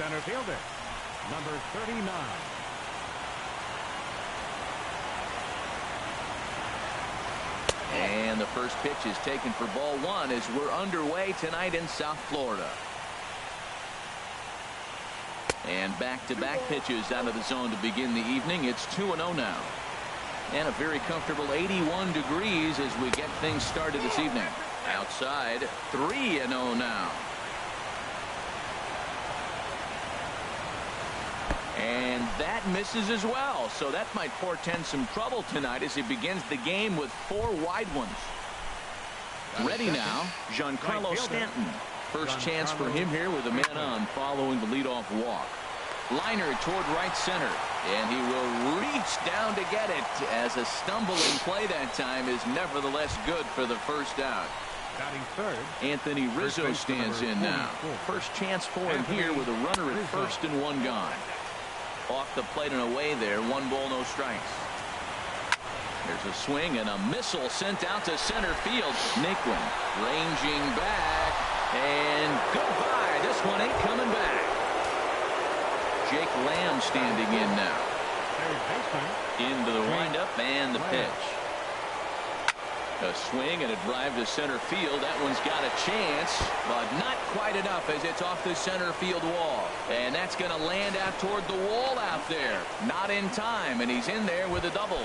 center fielder, number 39. And the first pitch is taken for ball one as we're underway tonight in South Florida. And back-to-back pitches out of the zone to begin the evening. It's 2-0 now. And a very comfortable 81 degrees as we get things started this evening. Outside, 3-0 now. And that misses as well. So that might portend some trouble tonight as he begins the game with 4 wide ones. Ready now, Giancarlo Stanton. First chance for him here with a man on following the leadoff walk. Liner toward right center, and he will reach down to get it as a stumbling play that time is nevertheless good for the first out. Batting third, Anthony Rizzo stands in now. First chance for him here with a runner at first and 1 gone. Off the plate and away there, 1 ball, no strikes. There's a swing and a missile sent out to center field. Naquin ranging back, and goodbye. This one ain't coming back. Jake Lamb standing in now. Into the windup and the pitch. A swing and a drive to center field. That one's got a chance, but not quite enough as it's off the center field wall. And that's going to land out toward the wall out there. Not in time, and he's in there with a double.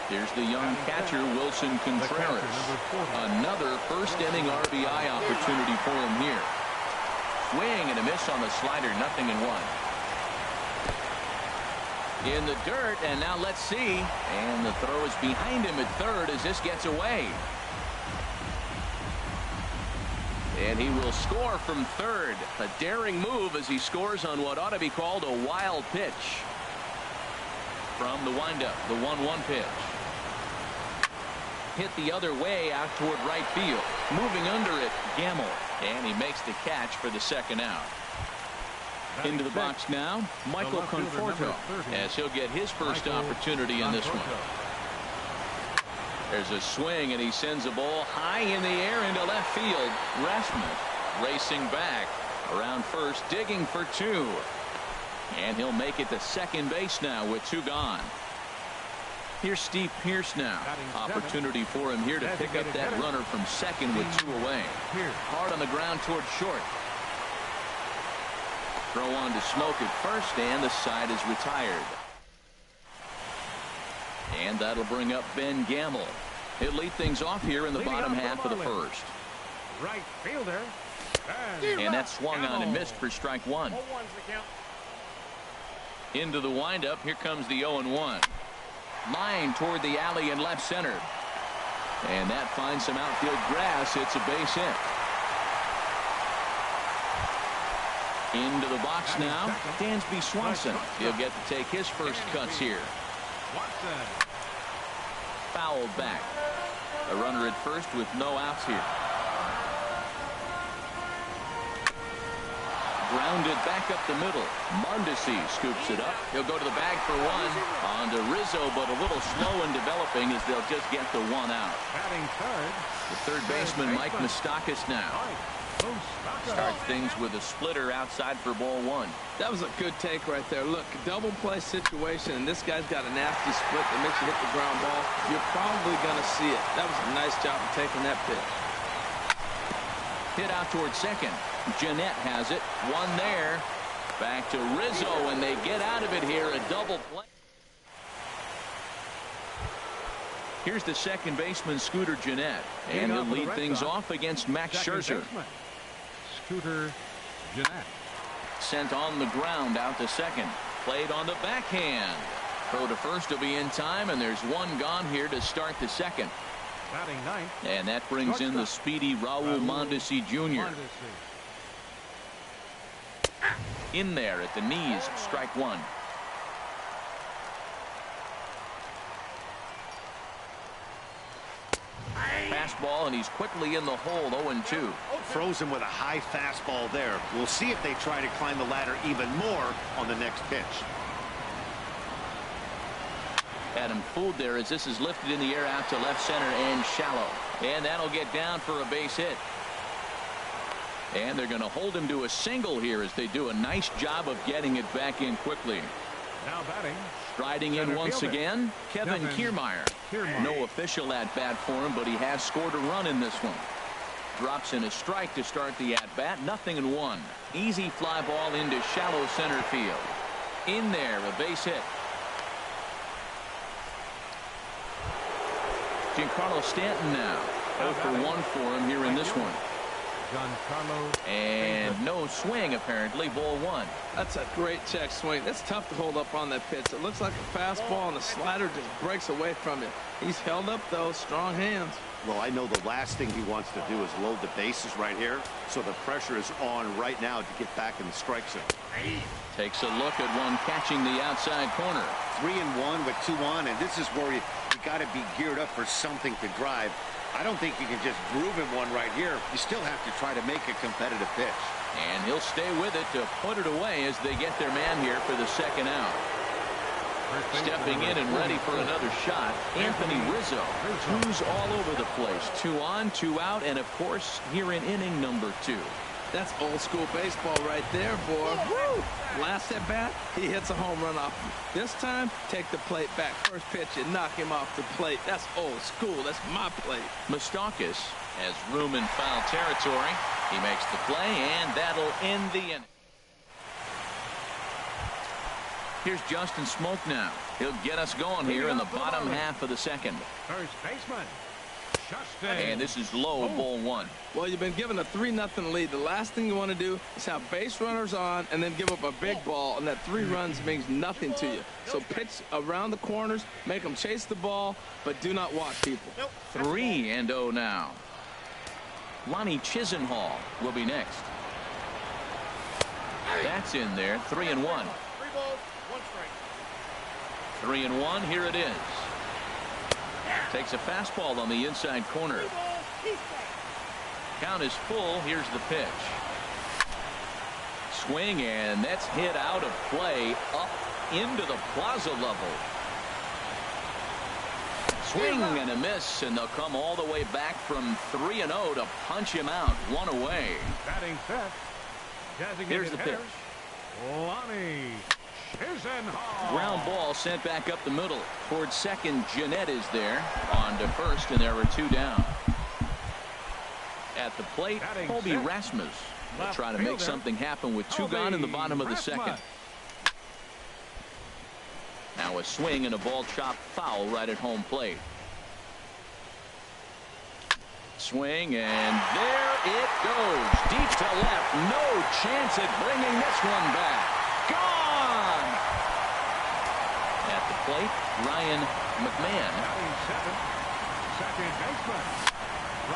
Here's the young catcher, Wilson Contreras. Another first-inning RBI opportunity for him here. Swing and a miss on the slider, 0-1. In the dirt, and now let's see. And the throw is behind him at third as this gets away. And he will score from third. A daring move as he scores on what ought to be called a wild pitch. From the windup, the 1-1 pitch. Hit the other way out toward right field. Moving under it, Gamble. And he makes the catch for the second out. Into the box now, Michael Conforto, as he'll get his first opportunity in this one. There's a swing, and he sends a ball high in the air into left field. Rasmus racing back around first, digging for 2. And he'll make it to second base now with 2 gone. Here's Steve Pearce now. Opportunity for him here to pick up that runner from second with 2 away. Hard on the ground toward short. Throw on to Smoke at first, and the side is retired. And that'll bring up Ben Gamble. He'll lead things off here in the bottom half of the first. Right fielder. And that swung on and missed for strike 1. Into the windup. Here comes the 0-1. Line toward the alley in left center. And that finds some outfield grass. It's a base hit. Into the box now, Dansby Swanson. He'll get to take his first cuts here. Fouled back. A runner at first with no outs here. Grounded back up the middle. Mondesi scoops it up. He'll go to the bag for 1. On to Rizzo, but a little slow in developing as they'll just get the 1 out. The third baseman, Mike Moustakas now. Starts things with a splitter outside for ball 1. That was a good take right there. Look, double play situation, and this guy's got a nasty split that makes you hit the ground ball. You're probably going to see it. That was a nice job of taking that pitch. Hit out toward second. Jeanette has it. 1 there. Back to Rizzo, and they get out of it here. A double play. Here's the second baseman, Scooter Jeanette. And he'll lead things off against Max Scherzer. Scooter Jeanette. Sent on the ground out to second. Played on the backhand. Throw to first will be in time, and there's 1 gone here to start the second. Batting ninth. And that brings in the speedy Raul Mondesi Jr. In there at the knees, strike 1. Fastball, and he's quickly in the hole, 0-2. Froze him with a high fastball there. We'll see if they try to climb the ladder even more on the next pitch. Had him fooled there as this is lifted in the air out to left center and shallow. And that'll get down for a base hit. And they're going to hold him to a single here as they do a nice job of getting it back in quickly. Now batting. Striding in once again, Kevin Kiermaier. No official at bat for him, but he has scored a run in this one. Drops in a strike to start the at bat. 0-1. Easy fly ball into shallow center field. In there, a base hit. Giancarlo Stanton now. 0 for 1 for him here in this one. And no swing, apparently. Ball 1. That's a great check swing. That's tough to hold up on that pitch. It looks like a fastball, and the slider just breaks away from it. He's held up, though. Strong hands. Well, I know the last thing he wants to do is load the bases right here, so the pressure is on right now to get back in the strike zone. Takes a look at one catching the outside corner. 3-1 with 2 on, and this is where you got to be geared up for something to drive. I don't think you can just groove him one right here. You still have to try to make a competitive pitch. And he'll stay with it to put it away as they get their man here for the second out. Stepping in and ready for another shot, Anthony Rizzo. Who's all over the place. 2 on, 2 out, and of course here in inning number 2. That's old school baseball right there, boy. Woo! Last at bat, he hits a home run off him. This time, take the plate back. First pitch, you knock him off the plate. That's old school. That's my plate. Moustakas has room in foul territory. He makes the play, and that'll end the inning. Here's Justin Smoke now. He'll get us going here in the bottom half of the second. First baseman. And this is low, ball 1. Well, you've been given a 3-0 lead. The last thing you want to do is have base runners on and then give up a big ball, and that 3 runs means nothing to you. So pitch around the corners, make them chase the ball, but do not walk people. 3-0 now. Lonnie Chisenhall will be next. That's in there. 3-1. 3-1. Here it is. Takes a fastball on the inside corner. Count is full. Here's the pitch. Swing, and that's hit out of play up into the plaza level. Swing and a miss, and they'll come all the way back from 3-0 to punch him out. 1 away. Batting set. Here's the pitch. Lonnie Chisenhall. Ground ball sent back up the middle. Towards second, Jeanette is there. On to first, and there are 2 down. At the plate, Colby Rasmus will try to make something happen with 2 gone in the bottom of the second. Now a swing and a ball chopped foul right at home plate. Swing, and there it goes. Deep to left. No chance at bringing this one back. Gone! At the plate, Ryan McMahon. Second baseman.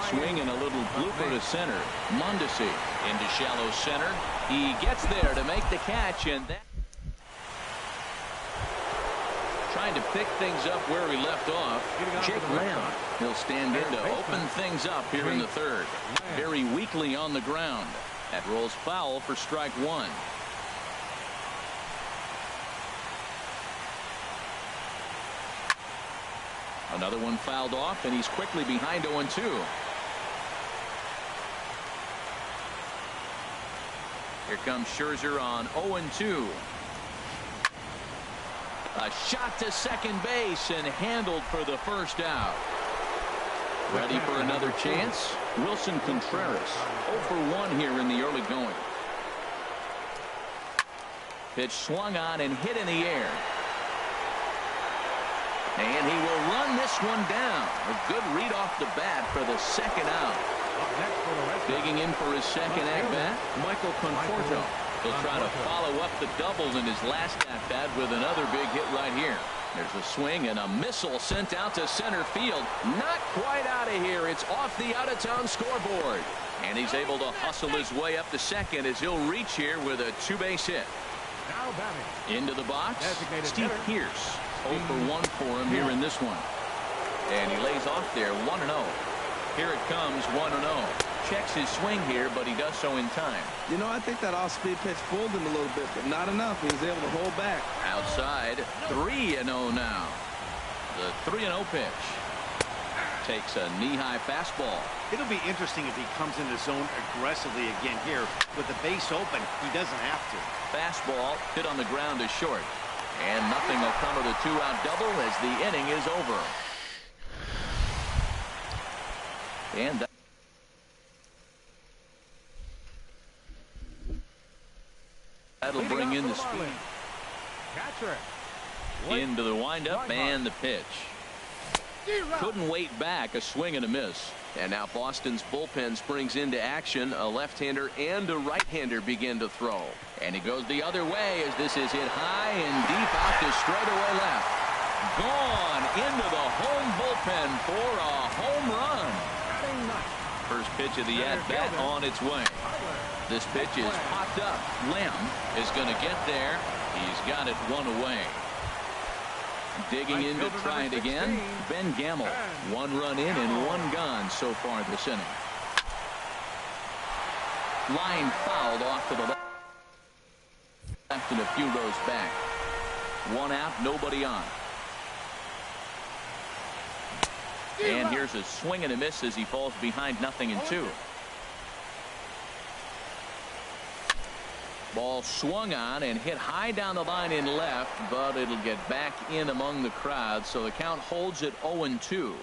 Swing and a little blooper to center. Mondesi into shallow center. He gets there to make the catch, and that trying to pick things up where he left off. Jake Lamb. He'll stand in to open things up here in the third. Very weakly on the ground. That rolls foul for strike 1. Another one fouled off, and he's quickly behind 0-2. Here comes Scherzer on 0-2. A shot to second base and handled for the first out. Ready for another chance? Wilson Contreras. 0 for 1 here in the early going. Pitch swung on and hit in the air. And he will run this one down. A good read off the bat for the second out. Digging in for his second at-bat, Michael Conforto. He'll try to follow up the double in his last at-bat with another big hit right here. There's a swing and a missile sent out to center field. Not quite out of here. It's off the out-of-town scoreboard. And he's able to hustle his way up to second as he'll reach here with a 2-base hit. Into the box, Steve Pearce. 0 for 1 for him here in this one. And he lays off there 1-0. Here it comes 1-0. Checks his swing here, but he does so in time. You know, I think that off-speed pitch fooled him a little bit, but not enough. He was able to hold back. Outside, 3-0 now. The 3-0 pitch. Takes a knee-high fastball. It'll be interesting if he comes in the zone aggressively again here. With the base open, he doesn't have to. Fastball hit on the ground is short. And nothing will come of the two-out double as the inning is over. And that'll bring in the speed. Catcher. Into the windup and the pitch. Couldn't wait back. A swing and a miss. And now Boston's bullpen springs into action. A left-hander and a right-hander begin to throw. And it goes the other way as this is hit high and deep out to straightaway left. Gone into the home bullpen for a home run. First pitch of the at-bat on its way. This pitch is popped up. Lamb is going to get there. He's got it one away. Digging in to try it again. Ben Gamble. 1 run in and 1 gone so far this inning. Line fouled off to the left and a few rows back. 1 out, nobody on. And here's a swing and a miss as he falls behind 0-2. Ball swung on and hit high down the line in left, but it'll get back in among the crowd, so the count holds at 0-2.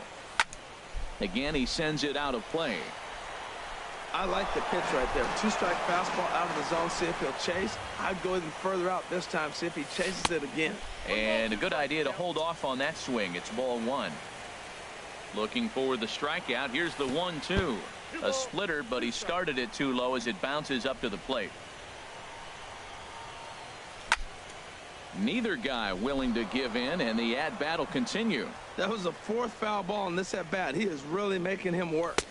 Again, he sends it out of play. I like the pitch right there. 2-strike fastball out of the zone. See if he'll chase. I'd go even further out this time. See if he chases it again. And a good idea to hold off on that swing. It's ball 1. Looking for the strikeout. Here's the 1-2. A splitter, but he started it too low as it bounces up to the plate. Neither guy willing to give in, and the at-bat will continue. That was the 4th foul ball in this at-bat. He is really making him work.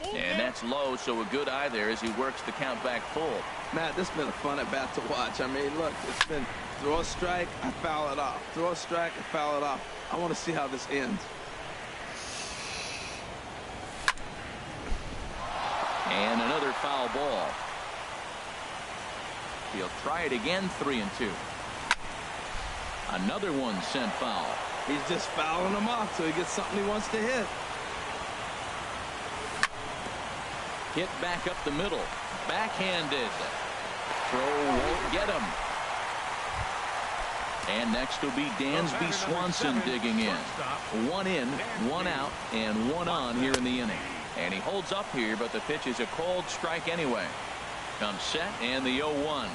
And that's low, so a good eye there as he works the count back full. Matt, this has been a fun at-bat to watch. I mean, look, it's been throw a strike, I foul it off. Throw a strike, I foul it off. I want to see how this ends. And another foul ball. He'll try it again, 3-2. Another one sent foul. He's just fouling them off till he gets something he wants to hit. Hit back up the middle. Backhanded. Throw won't get him. And next will be Dansby Swanson digging in. 1 in, 1 out, and 1 on here in the inning. And he holds up here, but the pitch is a cold strike anyway. Comes set and the 0-1.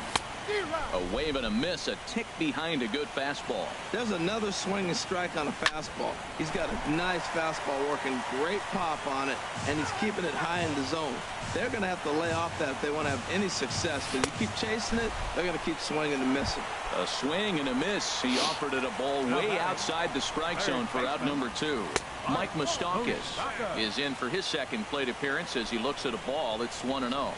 A wave and a miss, a tick behind a good fastball. There's another swinging strike on a fastball. He's got a nice fastball working, great pop on it, and he's keeping it high in the zone. They're going to have to lay off that if they want to have any success, because you keep chasing it, they're going to keep swinging and missing. A swing and a miss. He offered it a ball way outside the strike zone for out number 2. Mike Moustakas is in for his second plate appearance as he looks at a ball. It's 1-0.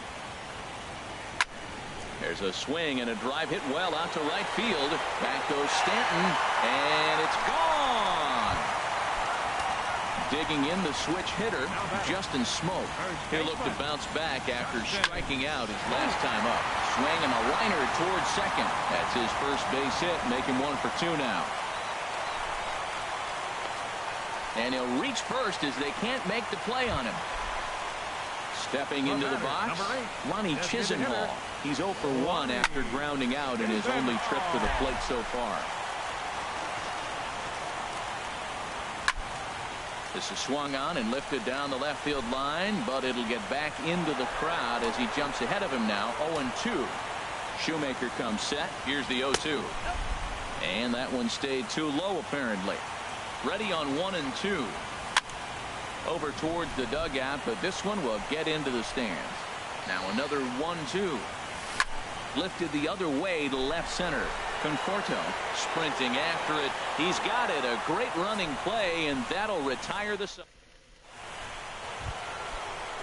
There's a swing and a drive hit well out to right field. Back goes Stanton, and it's gone. Digging in the switch hitter, Justin Smoke. He'll look to bounce back after striking out his last time up. Swing and a liner towards second. That's his first base hit, making 1 for 2 now. And he'll reach first as they can't make the play on him. Stepping into the box, Ronnie Chisenhall. He's 0 for 1 after grounding out in his only trip to the plate so far. This is swung on and lifted down the left field line, but it'll get back into the crowd as he jumps ahead of him now. 0-2. Shoemaker comes set. Here's the 0-2. And that one stayed too low apparently. Ready on 1-2. Over towards the dugout, but this one will get into the stands. Now another 1-2. Lifted the other way to left center. Conforto sprinting after it. He's got it. A great running play, and that'll retire the.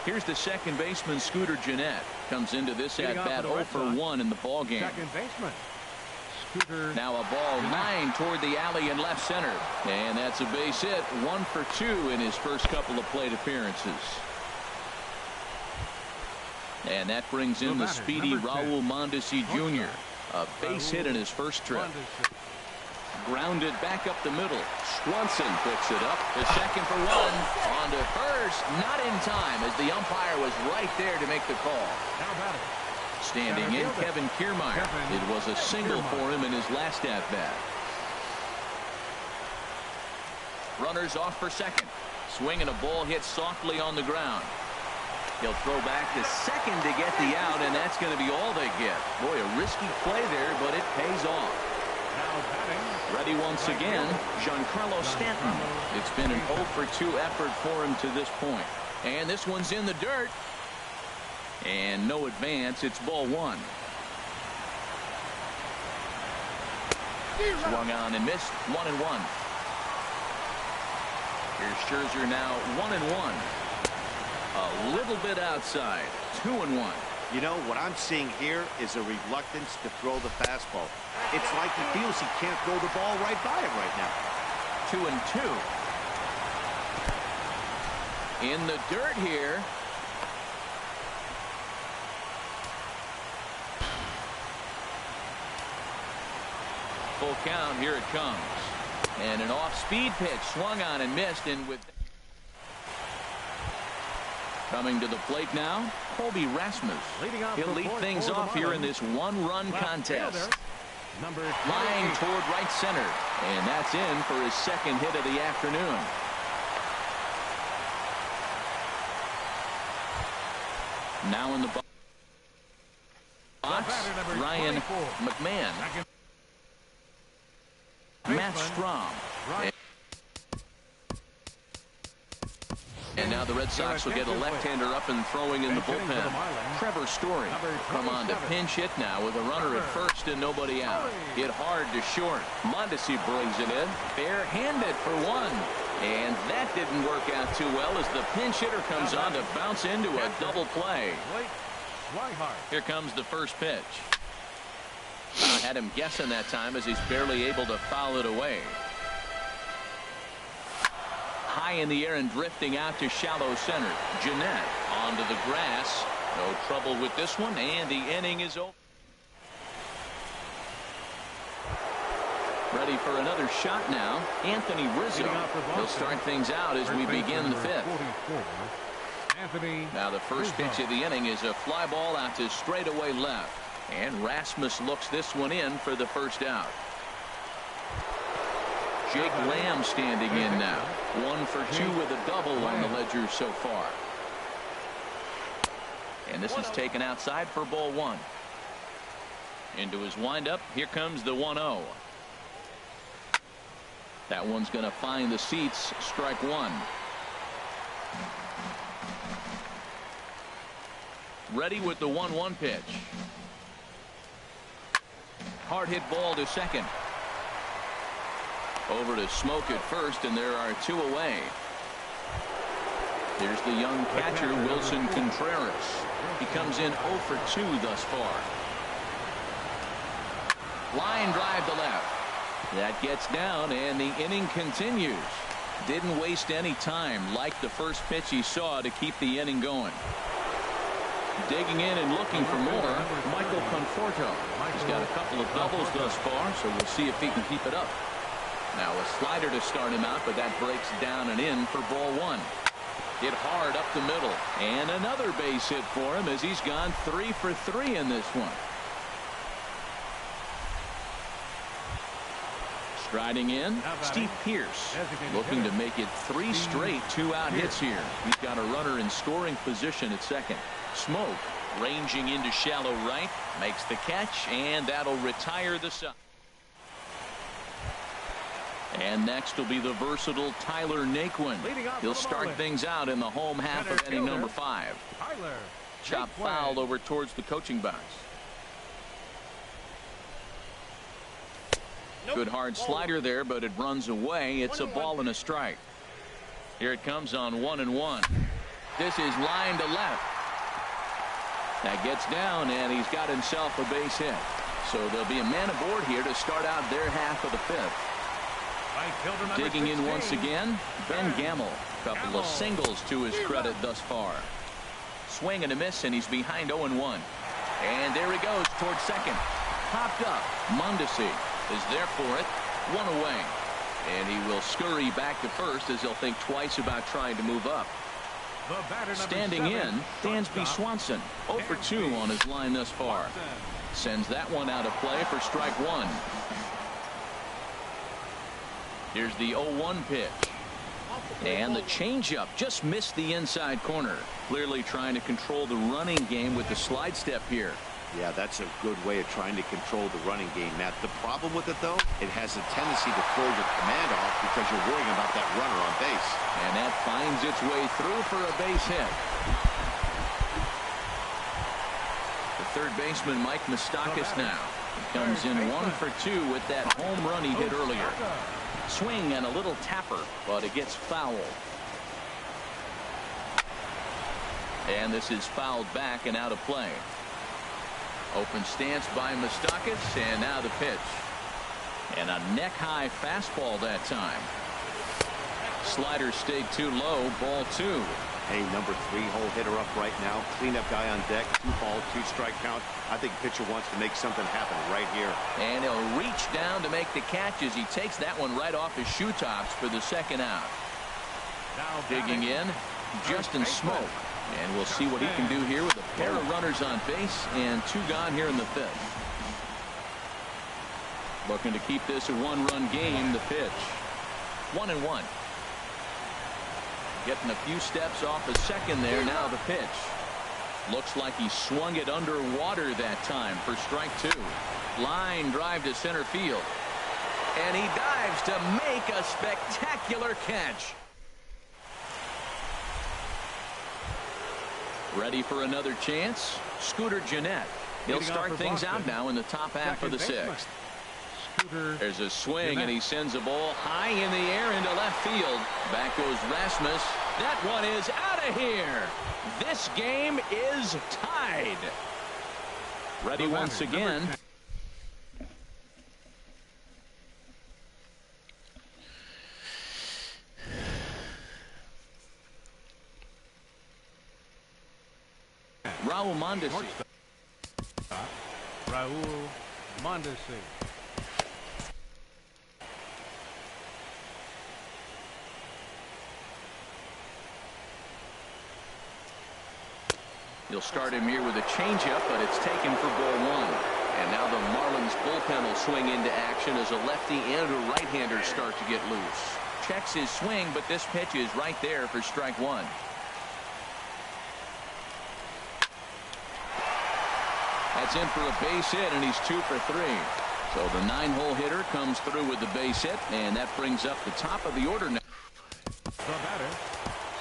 Here's the second baseman, Scooter Gennett. Comes into this at bat 0 for 1 in the ball game. Second baseman. Now a ball 9 toward the alley in left center, and that's a base hit. 1 for 2 in his first couple of plate appearances. And that brings in the speedy Raul Mondesi Jr. A base hit in his first trip. Grounded back up the middle. Swanson picks it up. The second for one. On to first. Not in time as the umpire was right there to make the call. Standing in, Kevin Kiermaier. It was a single for him in his last at-bat. Runners off for second. Swing and a ball hit softly on the ground. He'll throw back to second to get the out, and that's going to be all they get. Boy, a risky play there, but it pays off. Ready once again, Giancarlo Stanton. It's been an 0 for 2 effort for him to this point. And this one's in the dirt. And no advance. It's ball one. Swung on and missed. 1-1. Here's Scherzer now 1-1. A little bit outside. 2-1. You know, what I'm seeing here is a reluctance to throw the fastball. It's like he feels he can't throw the ball right by him right now. 2-2. In the dirt here. Full count. Here it comes. And an off-speed pitch swung on and missed. And with coming to the plate now, Colby Rasmus. He'll lead things off here in this one-run contest. Flying toward right center. And that's in for his second hit of the afternoon. Now in the box, Ryan McMahon. Matt Strom. And now the Red Sox will get a left-hander up and throwing in the bullpen. Trevor Story come on to pinch hit now with a runner at first and nobody out. Hit hard to short. Mondesi brings it in. Bare-handed for one. And that didn't work out too well as the pinch hitter comes on to bounce into a double play. Here comes the first pitch. I had him guessing that time as he's barely able to foul it away. High in the air and drifting out to shallow center. Jeanette onto the grass. No trouble with this one, and the inning is over. Ready for another shot now. Anthony Rizzo. He'll start things out as we begin the fifth. Now the first pitch of the inning is a fly ball out to straightaway left. And Rasmus looks this one in for the first out. Jake Lamb standing in now. 1 for 2 with a double on the ledger so far. And this is taken outside for ball one. Into his windup. Here comes the 1-0. That one's going to find the seats. Strike one. Ready with the 1-1 pitch. Hard hit ball to second. Over to Smoke at first, and there are 2 away. There's the young catcher, Wilson Contreras. He comes in 0 for 2 thus far. Line drive to left. That gets down, and the inning continues. Didn't waste any time, like the first pitch he saw, to keep the inning going. Digging in and looking for more, Michael Conforto. He's got a couple of doubles thus far, so we'll see if he can keep it up. Now a slider to start him out, but that breaks down and in for ball one. Hit hard up the middle, and another base hit for him as he's gone 3 for 3 in this one. Striding in, Steve Pearce, looking to make it 3 straight 2-out hits here. He's got a runner in scoring position at second. Smoke ranging into shallow right, makes the catch, and that'll retire the side. And next will be the versatile Tyler Naquin. He'll start things out in the home half of inning number 5. Chop foul over towards the coaching box. Good hard slider there, but it runs away. It's a ball and a strike. Here it comes on 1-1. This is line to left. That gets down, and he's got himself a base hit. So there'll be a man aboard here to start out their half of the fifth. Digging in once again, Ben Gamble. Couple of singles to his credit thus far. Swing and a miss, and he's behind 0-1. And there he goes towards second. Popped up. Mondesi is there for it. One away. And he will scurry back to first as he'll think twice about trying to move up. Standing in, Dansby Swanson. 0 for 2 on his line thus far. Sends that one out of play for strike one. Here's the 0-1 pitch. And the changeup just missed the inside corner. Clearly trying to control the running game with the slide step here. Yeah, that's a good way of trying to control the running game, Matt. The problem with it, though, it has a tendency to throw your command off because you're worrying about that runner on base. And that finds its way through for a base hit. The third baseman, Mike Moustakas, now comes in 1 for 2 with that home run he hit earlier. Swing and a little tapper, but it gets fouled. And this is fouled back and out of play. Open stance by Moustakas, and now the pitch. And a neck-high fastball that time. Slider stayed too low, ball 2. Hey, number 3 hole hitter up right now. Cleanup guy on deck. 2 ball, 2 strike count. I think pitcher wants to make something happen right here. And he'll reach down to make the catch as he takes that one right off his shoe tops for the second out. Digging in, Justin Smoke. And we'll see what he can do here with a pair of runners on base and 2 gone here in the 5th. Looking to keep this a 1-run game. The pitch. 1-1. Getting a few steps off a second there. Now the pitch. Looks like he swung it underwater that time for strike 2. Line drive to center field. And he dives to make a spectacular catch. Ready for another chance? Scooter Gennett. He'll start things out now in the top half of the 6th. There's a swing, and he sends a ball high in the air into left field. Back goes Rasmus. That one is out of here. This game is tied. Ready once again. Raul Mondesi. Raul Mondesi. You'll start him here with a changeup, but it's taken for ball 1. And now the Marlins bullpen will swing into action as a lefty and a right-hander start to get loose. Checks his swing, but this pitch is right there for strike 1. That's in for a base hit, and he's 2 for 3. So the 9-hole hitter comes through with the base hit, and that brings up the top of the order now. The batter,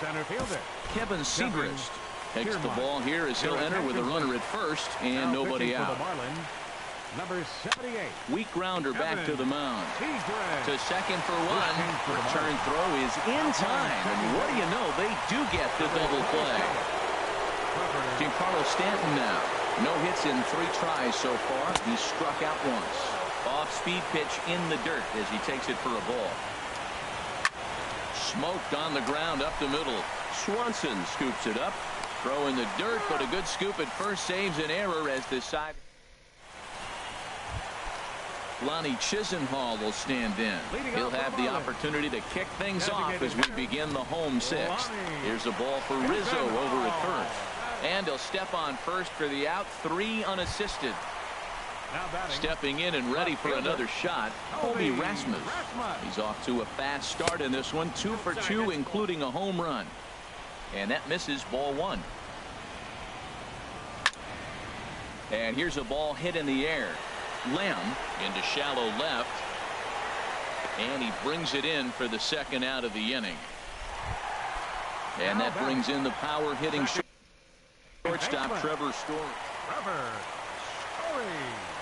center fielder Kevin Segrist takes the ball here as he'll enter with a runner at first and nobody out. Number 78. Weak grounder back to the mound. To second for 1. Return throw is in time, and what do you know, they do get the double play. Giancarlo Stanton now. No hits in 3 tries so far. He's struck out once. Off-speed pitch in the dirt as he takes it for a ball. Smoked on the ground up the middle. Swanson scoops it up. Throw in the dirt, but a good scoop at first saves an error as this side. Lonnie Chisenhall will stand in. He'll have the opportunity to kick things off as we begin the home 6th. Here's a ball for Rizzo over at first. And he'll step on first for the out. 3 unassisted. Stepping in and ready for another shot, Colby Rasmus. He's off to a fast start in this one. 2 for 2, including a home run. And that misses ball 1. And here's a ball hit in the air. Lem into shallow left. And he brings it in for the second out of the inning. And that brings in the power hitting shortstop Trevor Story.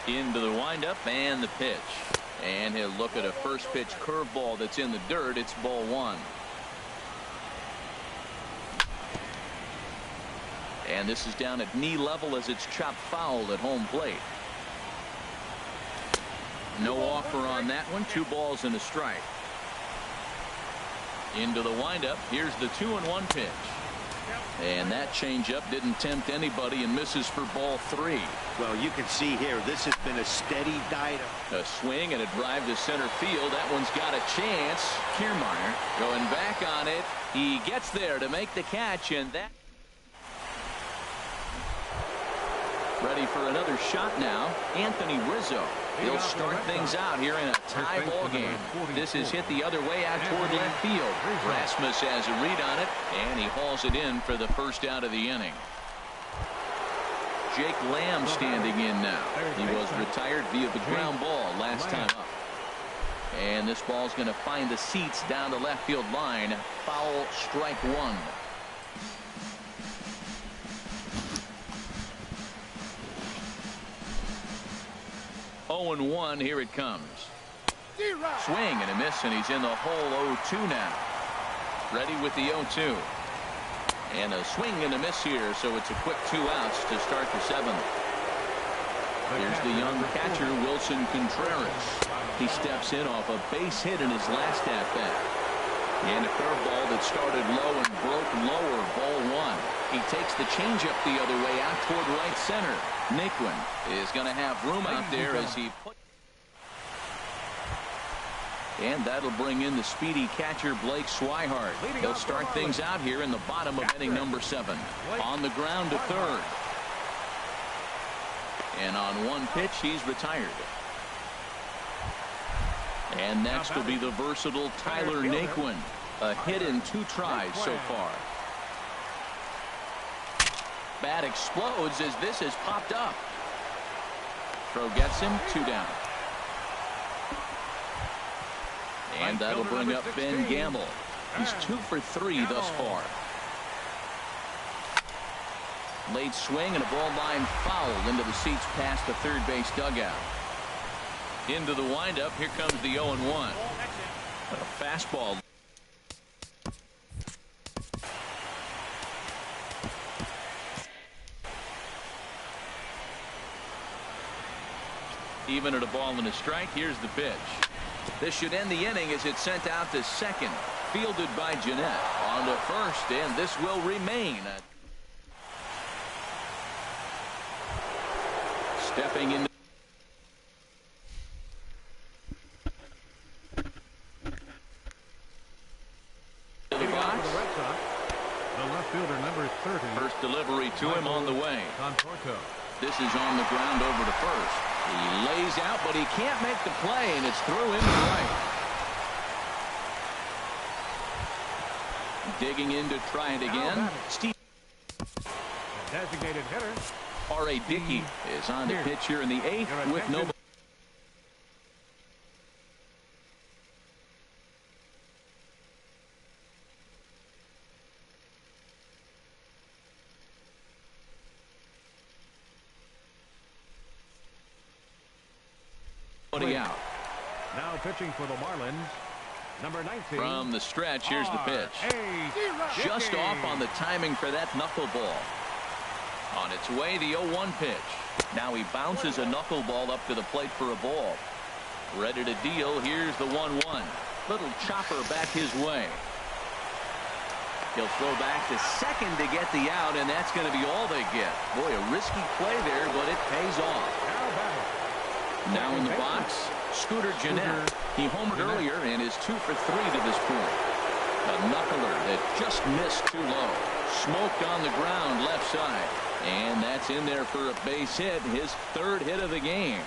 Into the windup and the pitch. And he'll look at a first pitch curveball that's in the dirt. It's ball 1. And this is down at knee level as it's chopped foul at home plate. No offer on that one. 2 balls and a strike. Into the windup. Here's the 2-1 pitch. And that changeup didn't tempt anybody and misses for ball 3. Well, you can see here, this has been a steady diet. A swing and a drive to center field. That one's got a chance. Kiermaier going back on it. He gets there to make the catch, and that. Ready for another shot now. Anthony Rizzo. He'll start things out here in a tie ball game. This is hit the other way out toward left field. Rasmus has a read on it, and he hauls it in for the first out of the inning. Jake Lamb standing in now. He was retired via the ground ball last time up. And this ball's going to find the seats down the left field line. Foul, strike 1. Oh, 0-1, here it comes. Swing and a miss, and he's in the hole 0-2 now. Ready with the 0-2. And a swing and a miss here, so it's a quick 2 outs to start the 7th. Here's the young catcher, Wilson Contreras. He steps in off a base hit in his last at-bat. And a curveball that started low and broke lower, ball 1. He takes the changeup the other way out toward right center. Naquin is going to have room out there as he put. And that'll bring in the speedy catcher Blake Swihart. He'll start things out here in the bottom of inning number 7. On the ground to third. And on one pitch, he's retired. And next will be the versatile Tyler Naquin. A hit in 2 tries so far. Bat explodes as this has popped up. Throw gets him, 2 down. And that'll bring up Ben Gamble. He's 2 for 3 thus far. Late swing and a ball line foul into the seats past the third base dugout. Into the windup. Here comes the 0-1. A fastball. Even at a ball and a strike. Here's the pitch. This should end the inning as it's sent out to second. Fielded by Jeanette. On to first, and this will remain. Stepping in. To the box. The left fielder, number 30. First delivery to him on the way. This is on the ground over to first. He lays out, but he can't make the play, and it's through into right. Digging in to try it again. Steve. Designated hitter. R.A. Dickey is on the pitch here in the 8th with no. Out. Now pitching for the Marlins, number 19. From the stretch, here's the pitch. Just off on the timing for that knuckleball. On its way, the 0-1 pitch. Now he bounces a knuckleball up to the plate for a ball. Ready to deal. Here's the 1-1. Little chopper back his way. He'll throw back to second to get the out, and that's going to be all they get. Boy, a risky play there, but it pays off. Now in the box, Scooter Jeanette. He homered earlier and is 2 for 3 to this point. A knuckler that just missed too low. Smoked on the ground left side. And that's in there for a base hit, his 3rd hit of the game.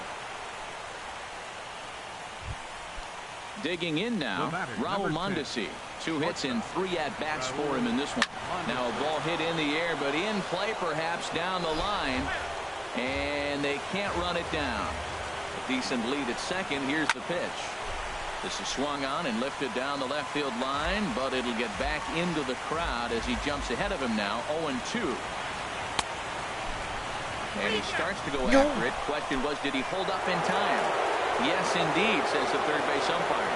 Digging in now, Raul Mondesi. 2 hits and 3 at-bats for him in this one. Now a ball hit in the air, but in play perhaps down the line. And they can't run it down. A decent lead at second. Here's the pitch. This is swung on and lifted down the left field line, but it'll get back into the crowd as he jumps ahead of him now. 0-2. And he starts to go after it. Question was, did he hold up in time? Yes, indeed, says the third base umpire.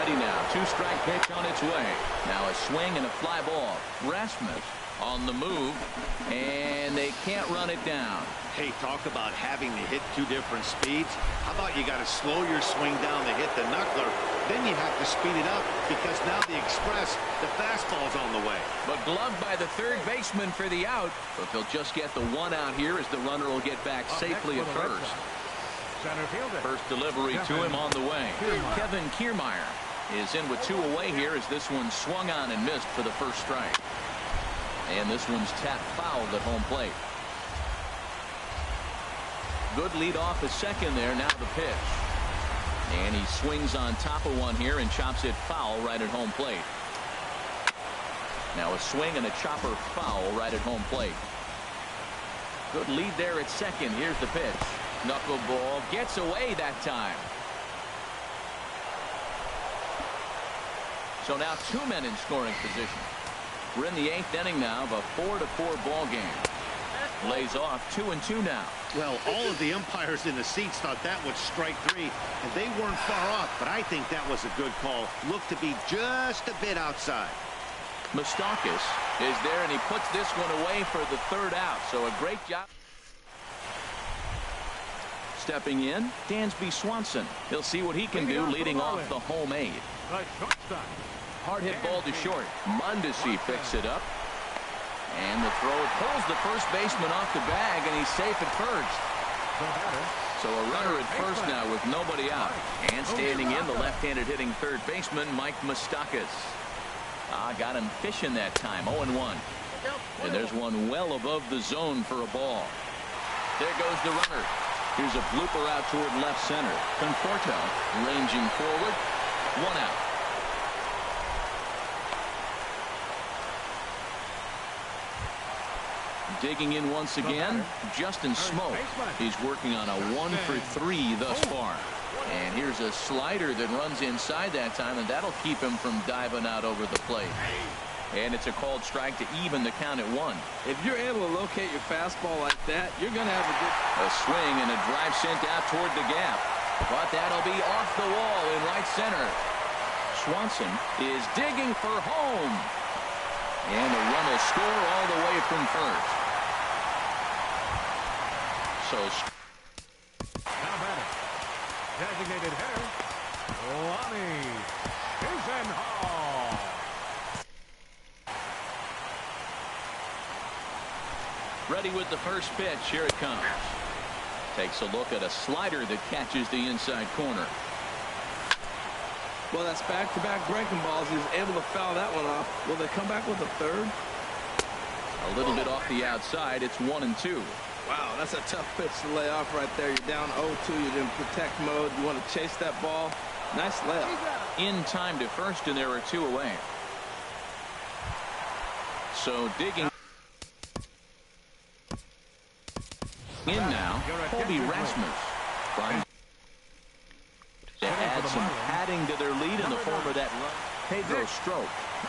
Ready now. 2-strike pitch on its way. Now a swing and a fly ball. Rasmus on the move, and they can't run run it down. Hey, talk about having to hit two different speeds. How about you got to slow your swing down to hit the knuckler, then you have to speed it up because now the express, the fastball's on the way. But gloved by the third baseman for the out, but they'll just get the one out here as the runner will get back safely at first. Center fielder. First delivery to him on the way. Kevin Kiermaier is in with 2 away here as this one swung on and missed for the first strike. And this one's tapped fouled at home plate. Good lead off the second there. Now the pitch. And he swings on top of one here and chops it foul right at home plate. Now a swing and a chopper foul right at home plate. Good lead there at second. Here's the pitch. Knuckleball gets away that time. So now 2 men in scoring position. We're in the 8th inning now of a 4-4 ball game. Lays off 2-2 now. Well, all of the umpires in the seats thought that was strike 3, and they weren't far off, but I think that was a good call. Looked to be just a bit outside. Moustakas is there, and he puts this one away for the 3rd out. So a great job. Stepping in, Dansby Swanson. He'll see what he can do leading off the home aid. Hard hit ball to short. Mondesi picks it up. And the throw pulls the first baseman off the bag, and he's safe at first. So a runner at first now with nobody out. And standing in, the left-handed hitting third baseman, Mike Moustakas. Got him fishing that time, 0-1. And there's one well above the zone for a ball. There goes the runner. Here's a blooper out toward left center. Conforto ranging forward. 1 out. Digging in once again, Justin Smoke. He's working on a 1 for 3 thus far. And here's a slider that runs inside that time, and that'll keep him from diving out over the plate. And it's a called strike to even the count at 1. If you're able to locate your fastball like that, you're going to have a good... A swing and a drive sent out toward the gap. But that'll be off the wall in right center. Swanson is digging for home. And the run will score all the way from first. So Now batting. Designated hitter, Lonnie Eisenhall. Ready with the first pitch. Here it comes. Takes a look at a slider that catches the inside corner. Well, that's back-to-back breaking balls. He was able to foul that one off. Will they come back with a third? A little bit off the outside. It's 1-2. Wow, that's a tough pitch to lay off right there. You're down 0-2. You're in protect mode. You want to chase that ball. Nice layup. In time to first, and there are 2 away. So digging in now, Colby Rasmus. Trying to add some padding to their lead in the form of that run. Pedro Strop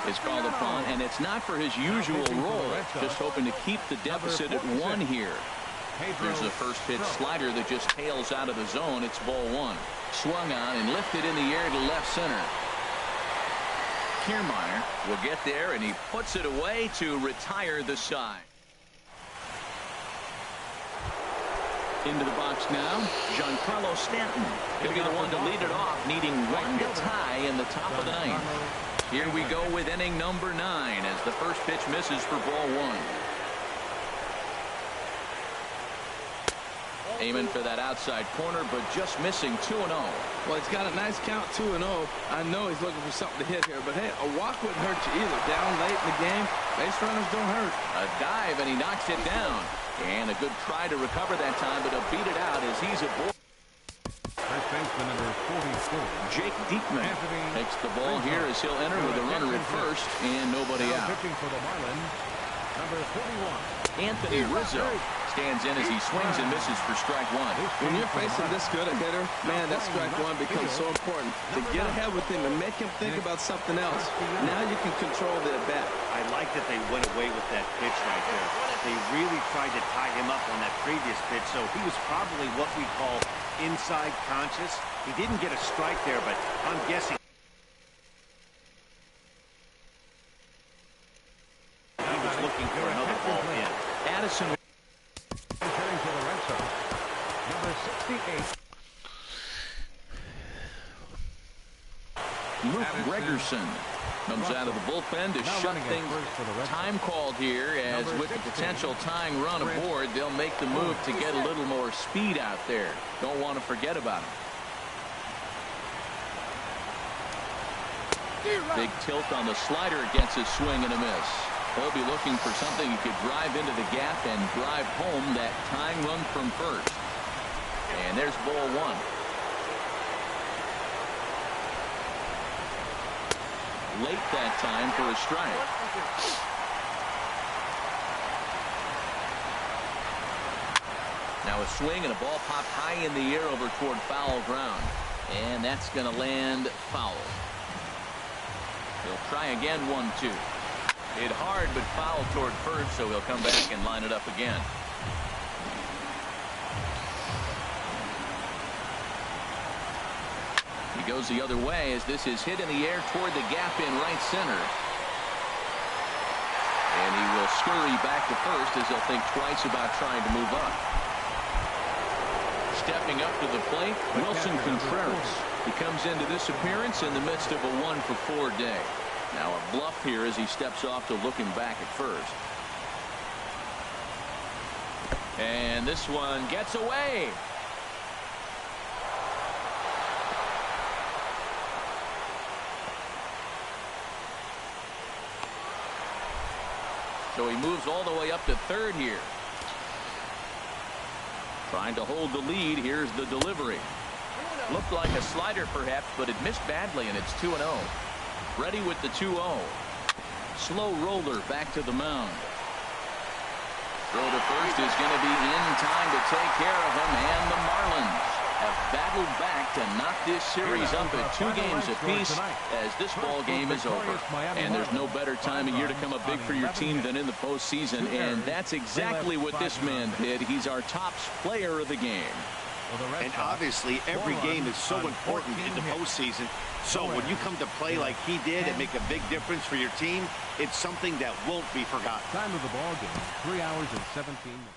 is called upon, and it's not for his usual role. Just hoping to keep the deficit at 1 here. Here's the first pitch slider that just tails out of the zone. It's ball 1. Swung on and lifted in the air to left center. Kiermaier will get there, and he puts it away to retire the side. Into the box now, Giancarlo Stanton. He'll be the one to lead it off, needing 1 to tie in the top of the 9th. Here we go with inning number 9 as the first pitch misses for ball 1. Aiming for that outside corner, but just missing 2-0. Well, he's got a nice count, 2-0. I know he's looking for something to hit here, but hey, a walk wouldn't hurt you either. Down late in the game, base runners don't hurt. A dive, and he knocks it down. And a good try to recover that time, but he'll beat it out as he's aboard. First baseman number 44. Jake Diekman takes the ball here as he'll enter with a runner at first and nobody out. Pitching for the Marlins, number 41. Anthony Rizzo stands in as he swings and misses for strike 1. When you're facing this good a hitter, man, that strike 1 becomes so important. To get ahead with him and make him think about something else. Now you can control the at-bat. I like that they went away with that pitch right there. They really tried to tie him up on that previous pitch, so he was probably what we call inside conscious. He didn't get a strike there, but I'm guessing he was looking for another ball in. Addison Luke Gregerson comes out of the bullpen to shut things. Time called here, as with the potential tying run aboard, they'll make the move to get a little more speed out there. Don't want to forget about him. Big tilt on the slider against his swing and a miss. He'll be looking for something he could drive into the gap and drive home that tying run from first. And there's ball one. Late that time for a strike. Now a swing and a ball popped high in the air over toward foul ground. And that's going to land foul. He'll try again, 1-2. Hit hard but foul toward first, so he'll come back and line it up again. He goes the other way as this is hit in the air toward the gap in right center. And he will scurry back to first as he'll think twice about trying to move up. Stepping up to the plate, Wilson Contreras. He comes into this appearance in the midst of a 1-for-4 day. Now a bluff here as he steps off to looking back at first. And this one gets away. So he moves all the way up to third here. Trying to hold the lead. Here's the delivery. Looked like a slider perhaps, but it missed badly, and it's 2-0. Ready with the 2-0. Slow roller back to the mound. Throw to first is going to be in time to take care of him, and the Marlins have battled back to knock this series up at 2 games apiece as this ball game is over. And there's no better time of year to come up big for your team than in the postseason, and that's exactly what this man did. He's our top player of the game. And obviously, every game is so important in the postseason. So when you come to play like he did and make a big difference for your team, it's something that won't be forgotten. Time of the ball game, 3 hours and 17 minutes.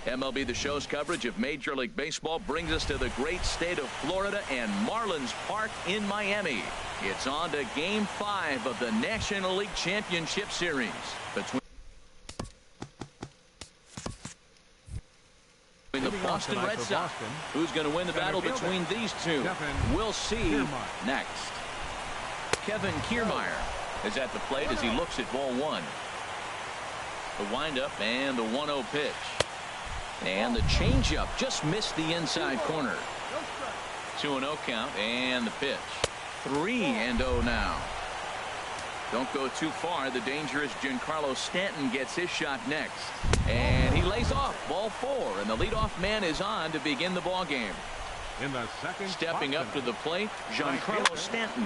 MLB The Show's coverage of Major League Baseball brings us to the great state of Florida and Marlins Park in Miami. It's on to Game 5 of the National League Championship Series between the Boston Red Sox. Who's going to win the battle between these two? We'll see next. Kevin Kiermaier is at the plate as he looks at ball one. The windup and the 1-0 pitch. And the changeup just missed the inside corner. 2-0 count and the pitch. 3-0 now. Don't go too far. The dangerous Giancarlo Stanton gets his shot next. And he lays off ball 4. And the leadoff man is on to begin the ball game. In the second, stepping up to the plate, Giancarlo Stanton.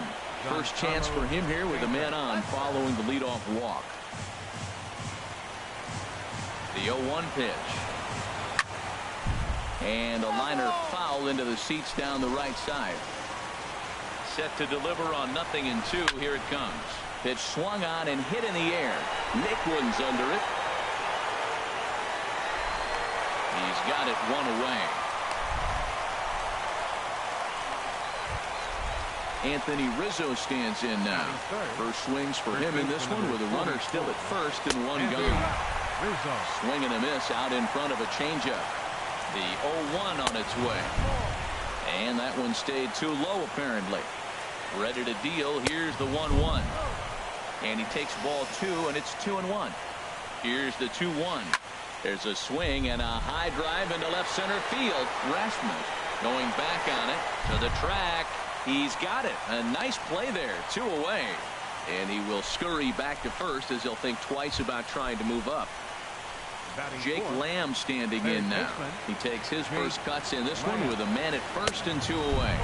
First chance for him here with a man on following the leadoff walk. The 0-1 pitch. And a liner foul into the seats down the right side. Set to deliver on 0-2. Here it comes. Pitch swung on and hit in the air. Nicklin's under it. He's got it one away. Anthony Rizzo stands in now. First swings for him in this one with a runner still at first and one gone. Swing and a miss out in front of a changeup. The 0-1 on its way. And that one stayed too low apparently. Ready to deal. Here's the 1-1. And he takes ball 2 and it's 2-1. Here's the 2-1. There's a swing and a high drive into left center field. Rasmus going back on it to the track. He's got it. A nice play there. 2 away. And he will scurry back to first as he'll think twice about trying to move up. Jake Lamb standing in now. He takes his first cuts in this one with a man at first and 2 away.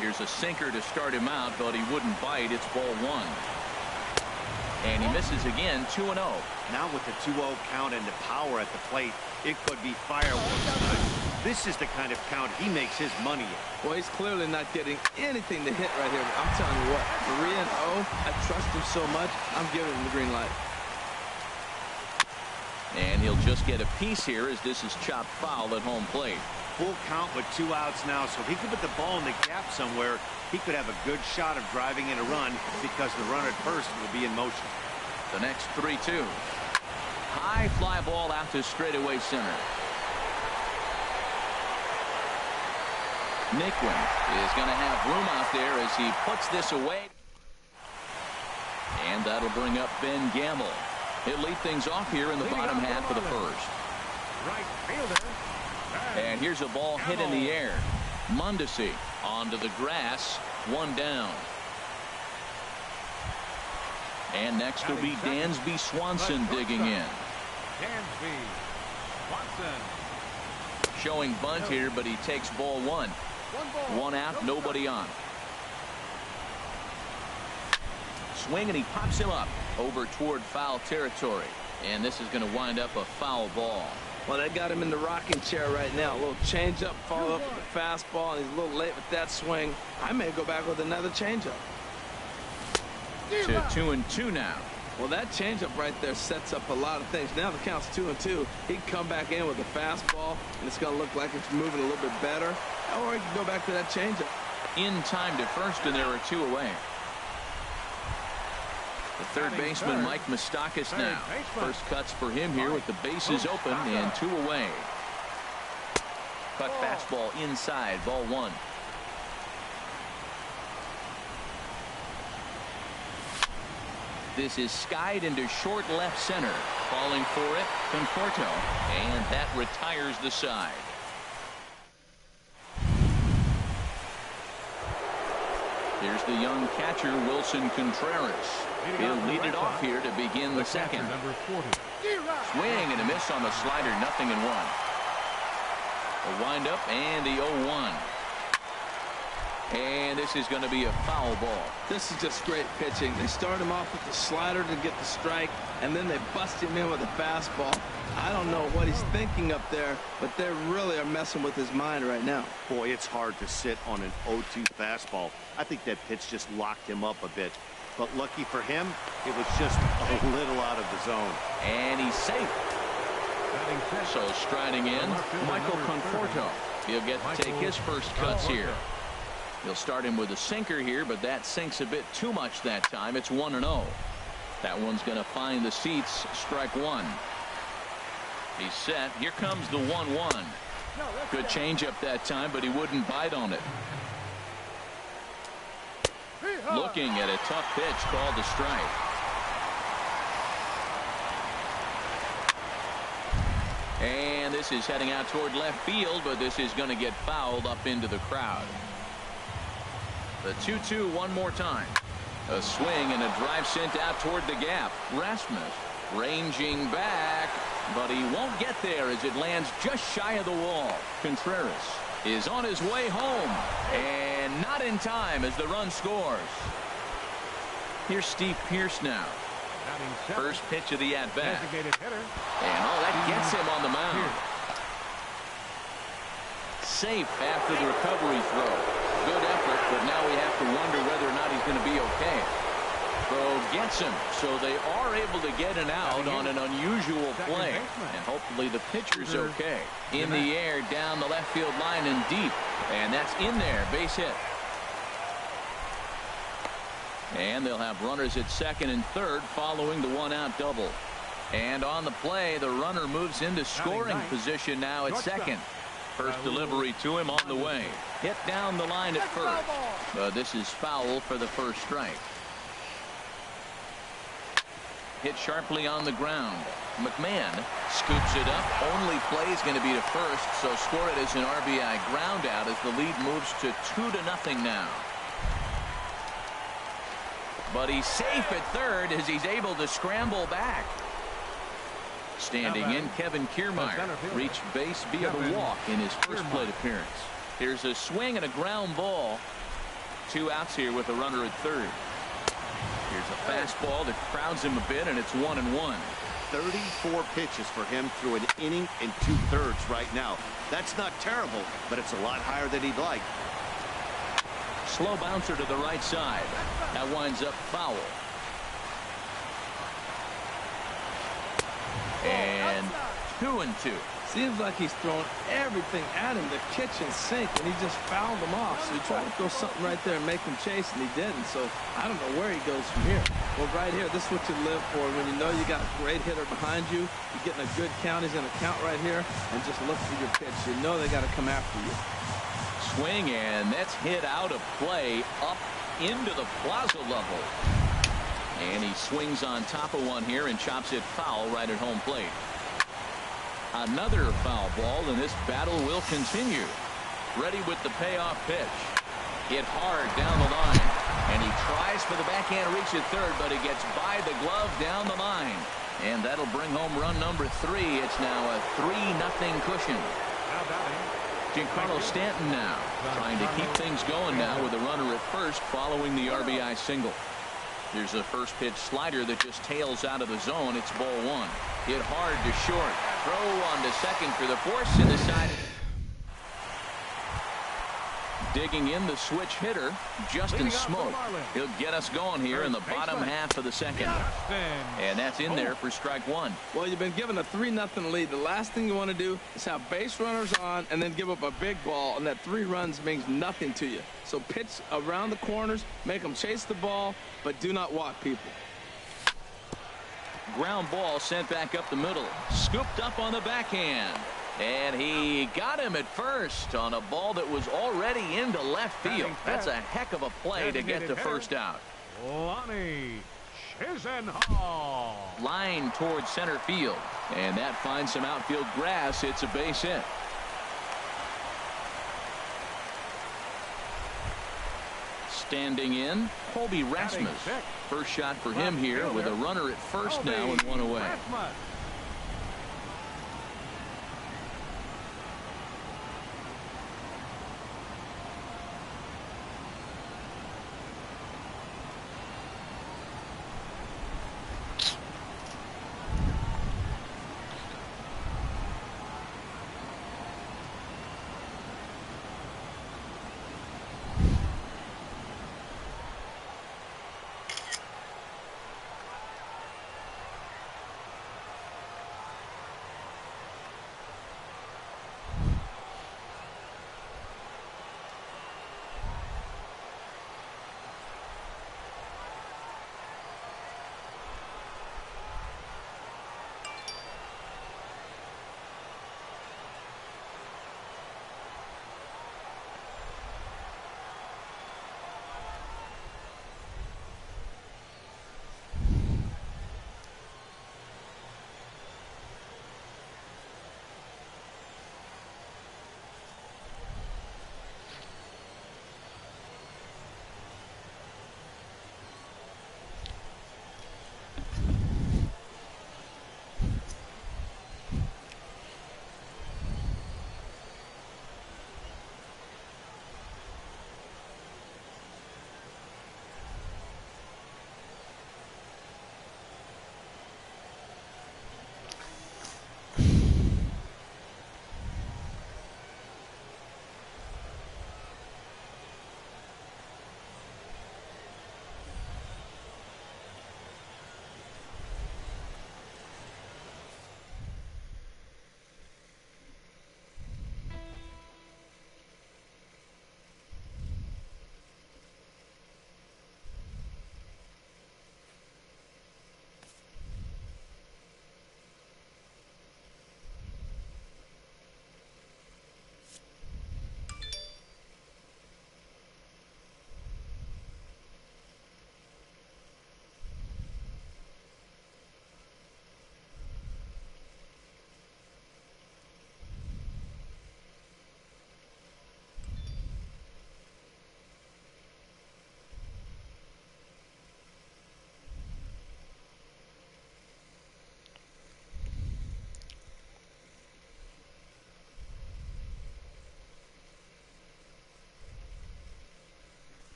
Here's a sinker to start him out, but he wouldn't bite. It's ball 1. And he misses again. 2-0. Now with the 2-0 count and the power at the plate, it could be fireworks. This is the kind of count he makes his money in. Well, he's clearly not getting anything to hit right here. I'm telling you what, 3-0. I trust him so much. I'm giving him the green light. And he'll just get a piece here as this is chopped foul at home plate. Full count with 2 outs now, so if he could put the ball in the gap somewhere, he could have a good shot of driving in a run because the runner at first will be in motion. The next 3-2. High fly ball out to straightaway center. Nicklen is going to have room out there as he puts this away. And that'll bring up Ben Gamble. He'll lead things off here in the bottom half of the first. Right fielder. And here's a ball hit in the air. Mondesi onto the grass. 1 down. And next will be Dansby Swanson digging in. Dansby Swanson. Showing bunt here, but he takes ball 1. 1 out, nobody on. Swing and he pops him up over toward foul territory. And this is going to wind up a foul ball. Well, they got him in the rocking chair right now. A little changeup, follow up with a fastball, and he's a little late with that swing. I may go back with another changeup. To 2-2 now. Well, that changeup right there sets up a lot of things. Now the count's 2-2. He can come back in with a fastball, and it's going to look like it's moving a little bit better. Or he can go back to that changeup. In time to first, and there are 2 away. The third baseman, Mike Moustakas now. First cuts for him here with the bases open and 2 away. Cut fastball inside, ball 1. This is skied into short left center. Falling for it, Conforto. And that retires the side. Here's the young catcher, Wilson Contreras. He'll lead it off here to begin the second. Swing and a miss on the slider, 0-1. A windup and the 0-1. And this is going to be a foul ball. This is just great pitching. They start him off with the slider to get the strike, and then they bust him in with a fastball. I don't know what he's thinking up there, but they really are messing with his mind right now. Boy, it's hard to sit on an 0-2 fastball. I think that pitch just locked him up a bit. But lucky for him, it was just a little out of the zone. And he's safe. So striding in, Michael Conforto. He'll get to take his first cuts here. He'll start him with a sinker here, but that sinks a bit too much that time. It's 1-0. That one's going to find the seats. Strike one. He's set. Here comes the 1-1. Good changeup that time, but he wouldn't bite on it. Looking at a tough pitch called a strike. And this is heading out toward left field, but this is going to get fouled up into the crowd. The 2-2 one more time. A swing and a drive sent out toward the gap. Rasmus ranging back, but he won't get there as it lands just shy of the wall. Contreras is on his way home, and not in time as the run scores. Here's Steve Pearce now. First pitch of the at-bat. And that gets him on the mound. Safe after the recovery throw. Good effort, but now we have to wonder whether or not he's going to be okay. Throw gets him, so they are able to get an out on an unusual play. And hopefully the pitcher's okay. In the air, down the left field line and deep. And that's in there, base hit. And they'll have runners at second and third following the one-out double. And on the play, the runner moves into scoring position now at second. First delivery to him on the way. Hit down the line at first. This is foul for the first strike. Hit sharply on the ground. McMahon scoops it up. Only play is going to be to first, so score it as an RBI ground out as the lead moves to 2-0 now. But he's safe at third as he's able to scramble back. Standing in, Kevin Kiermaier reached base via the walk in his first plate appearance. Here's a swing and a ground ball. 2 outs here with a runner at third. Here's a fastball that crowds him a bit, and it's 1-1. 34 pitches for him through an inning and 2/3 right now. That's not terrible, but it's a lot higher than he'd like. Slow bouncer to the right side. That winds up foul. And 2-2. Seems like he's throwing everything at him, the kitchen sink, and he just fouled him off. So he tried to throw something right there and make him chase, and he didn't. So I don't know where he goes from here. Well, right here, this is what you live for. When you know you got a great hitter behind you, you're getting a good count. He's going to count right here, and just look for your pitch. You know they got to come after you. Swing, and that's hit out of play up into the plaza level. And he swings on top of one here and chops it foul right at home plate. Another foul ball, and this battle will continue. Ready with the payoff pitch. Hit hard down the line. And he tries for the backhand reach at third, but it gets by the glove down the line. And that'll bring home run number 3. It's now a 3-0 cushion. Giancarlo Stanton now trying to keep things going now with a runner at first following the RBI single. There's a first pitch slider that just tails out of the zone. It's ball 1. Hit hard to short. Throw on to second for the force in the side. Digging in the switch hitter, Justin Smoke. He'll get us going here in the bottom half of the second. And that's in there for strike 1. Well, you've been given a 3-0 lead. The last thing you want to do is have base runners on and then give up a big ball, and that 3 runs means nothing to you. So pitch around the corners, make them chase the ball, but do not walk people. Ground ball sent back up the middle. Scooped up on the backhand. And he got him at first on a ball that was already into left field. That's a heck of a play to get to first out. Lonnie Chisenhall. Line towards center field. And that finds some outfield grass. It's a base hit. Standing in, Colby Rasmus. First shot for him here with a runner at first now and 1 away.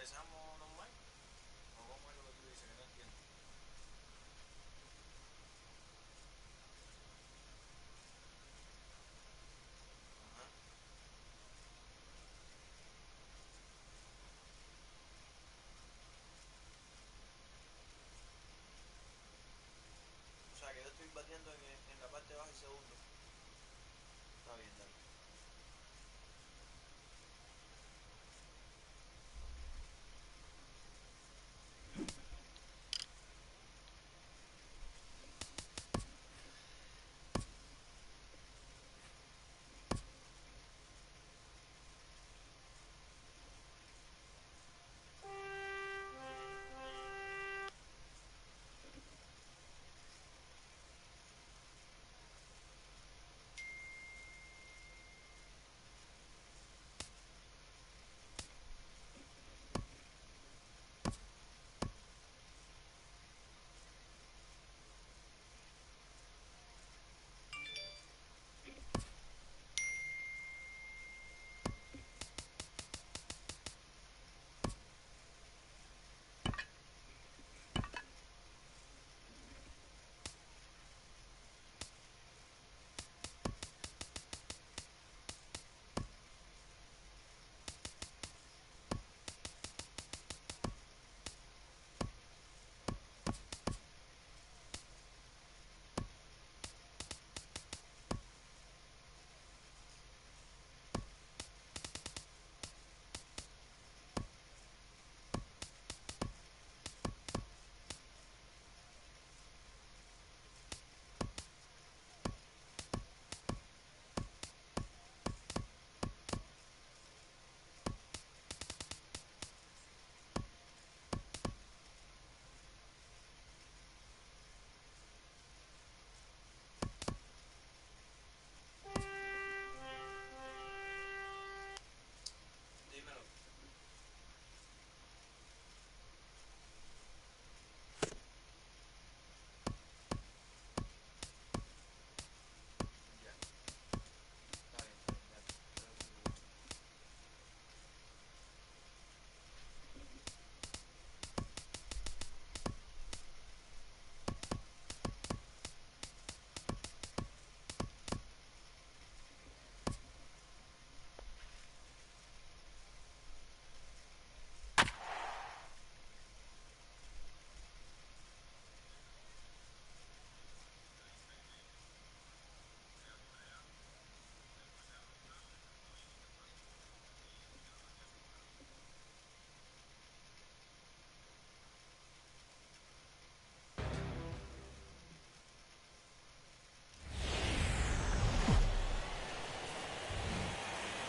empezamos normal. O cómo es lo que tú dices, que no entiendo. Ajá. O sea que yo estoy bateando en la parte baja y segundo. Está bien, dale. Dímelo. Ya. Está bien, dale.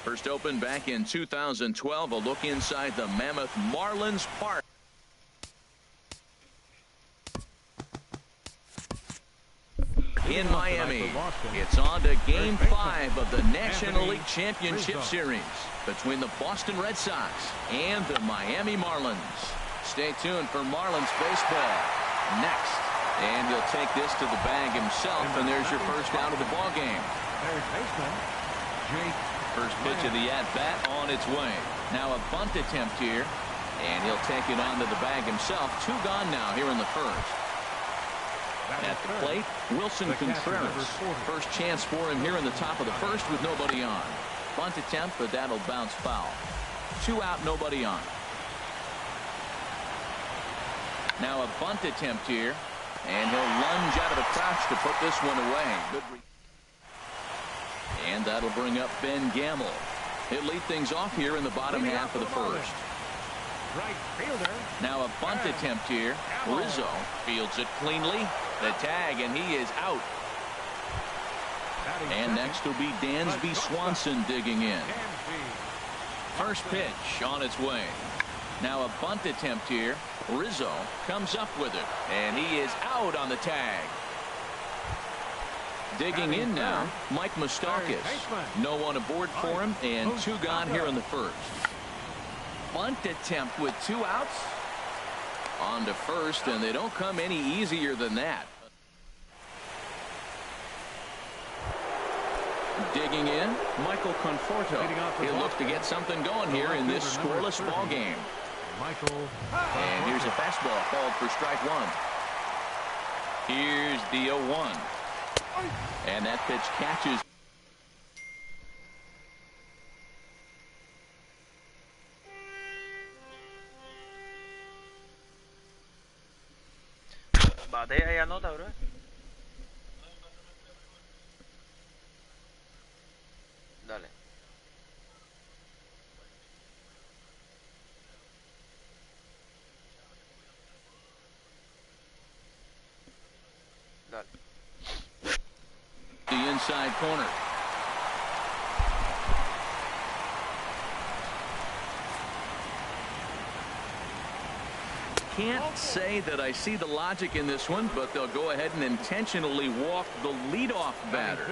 First opened back in 2012. A look inside the Mammoth Marlins Park. In Miami, it's on to Game 5 of the National League Championship Series between the Boston Red Sox and the Miami Marlins. Stay tuned for Marlins baseball next. And he'll take this to the bag himself, and there's your first out of the ball game. First pitch of the at-bat on its way. Now a bunt attempt here, and he'll take it onto the bag himself. 2 gone now here in the first. At the plate, Wilson Contreras. First chance for him here in the top of the first with nobody on. Bunt attempt, but that'll bounce foul. 2 out, nobody on. Now a bunt attempt here, and he'll lunge out of the crouch to put this one away. And that'll bring up Ben Gamble. He'll lead things off here in the bottom half of the first. Now a bunt attempt here. Rizzo fields it cleanly. The tag, and he is out. And next will be Dansby Swanson digging in. First pitch on its way. Now a bunt attempt here. Rizzo comes up with it, and he is out on the tag. Digging in now, Mike Moustakas. No one aboard for him, and 2 gone here in the first. Bunt attempt with 2 outs. On to first, and they don't come any easier than that. Digging in, Michael Conforto. He'll look to get something going here in this scoreless ball game. And here's a fastball called for strike one. Here's the 0-1. And that pitch catches. Batea y anota, bro. Dale. Dale. The inside corner. Can't say that I see the logic in this one, but they'll go ahead and intentionally walk the leadoff batter.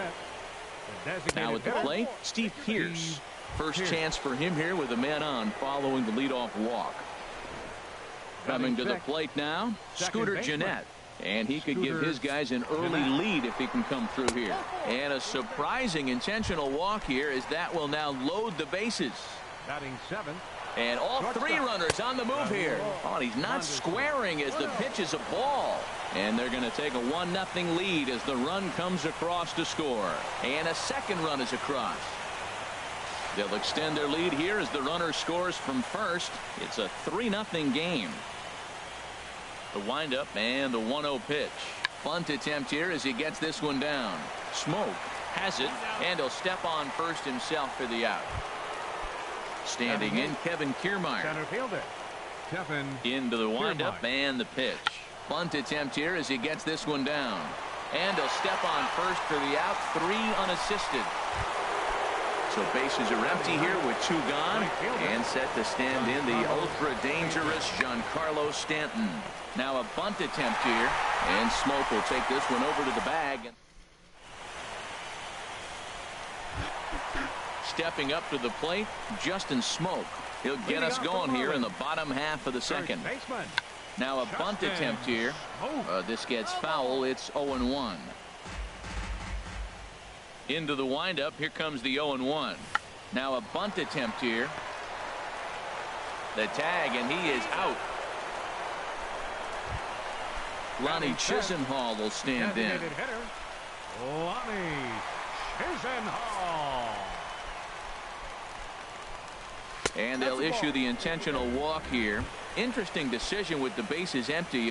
Now at the plate, Steve Pierce. First chance for him here with a man on following the leadoff walk. Coming to the plate now, Scooter Jeanette. And he could give his guys an early lead if he can come through here. And a surprising intentional walk here, as that will now load the bases. Batting seventh. And all three runners on the move here. Oh, he's not squaring as the pitch is a ball. And they're going to take a 1-0 lead as the run comes across to score. And a second run is across. They'll extend their lead here as the runner scores from first. It's a 3-0 game. The windup and the 1-0 pitch. Bunt attempt here as he gets this one down. Smoke has it, and he'll step on first himself for the out. Standing in, Kevin Kiermaier. Center fielder. Kevin into the windup and the pitch. Bunt attempt here as he gets this one down. And he'll step on first for the out. 3 unassisted. So bases are empty here with 2 gone. And set to stand in the ultra-dangerous Giancarlo Stanton. Now a bunt attempt here. And Smoke will take this one over to the bag. Stepping up to the plate, Justin Smoke. He'll get us going here in the bottom half of the second. Now a bunt attempt here. This gets foul. It's 0-1. Into the windup. Here comes the 0-1. Now a bunt attempt here. The tag, and he is out. Lonnie Chisenhall will stand in. Lonnie Chisenhall. And they'll issue the intentional walk here. Interesting decision with the bases empty.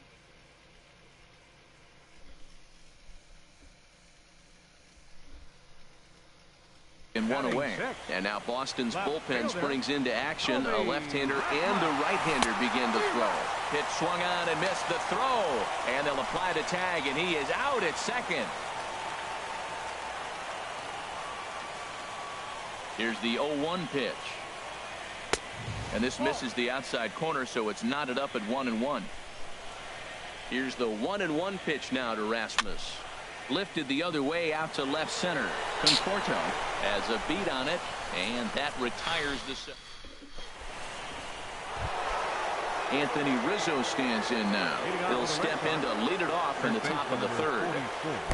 And one away. And now Boston's bullpen springs into action. A left-hander and a right-hander begin to throw. Pitch swung on and missed the throw. And they'll apply the tag, and he is out at second. Here's the 0-1 pitch. And this misses the outside corner, so it's knotted up at 1-1. Here's the 1-1 pitch now to Rasmus. Lifted the other way out to left center. Conforto has a beat on it, and that retires the set. Anthony Rizzo stands in now. He'll step in to lead it off in the top of the third.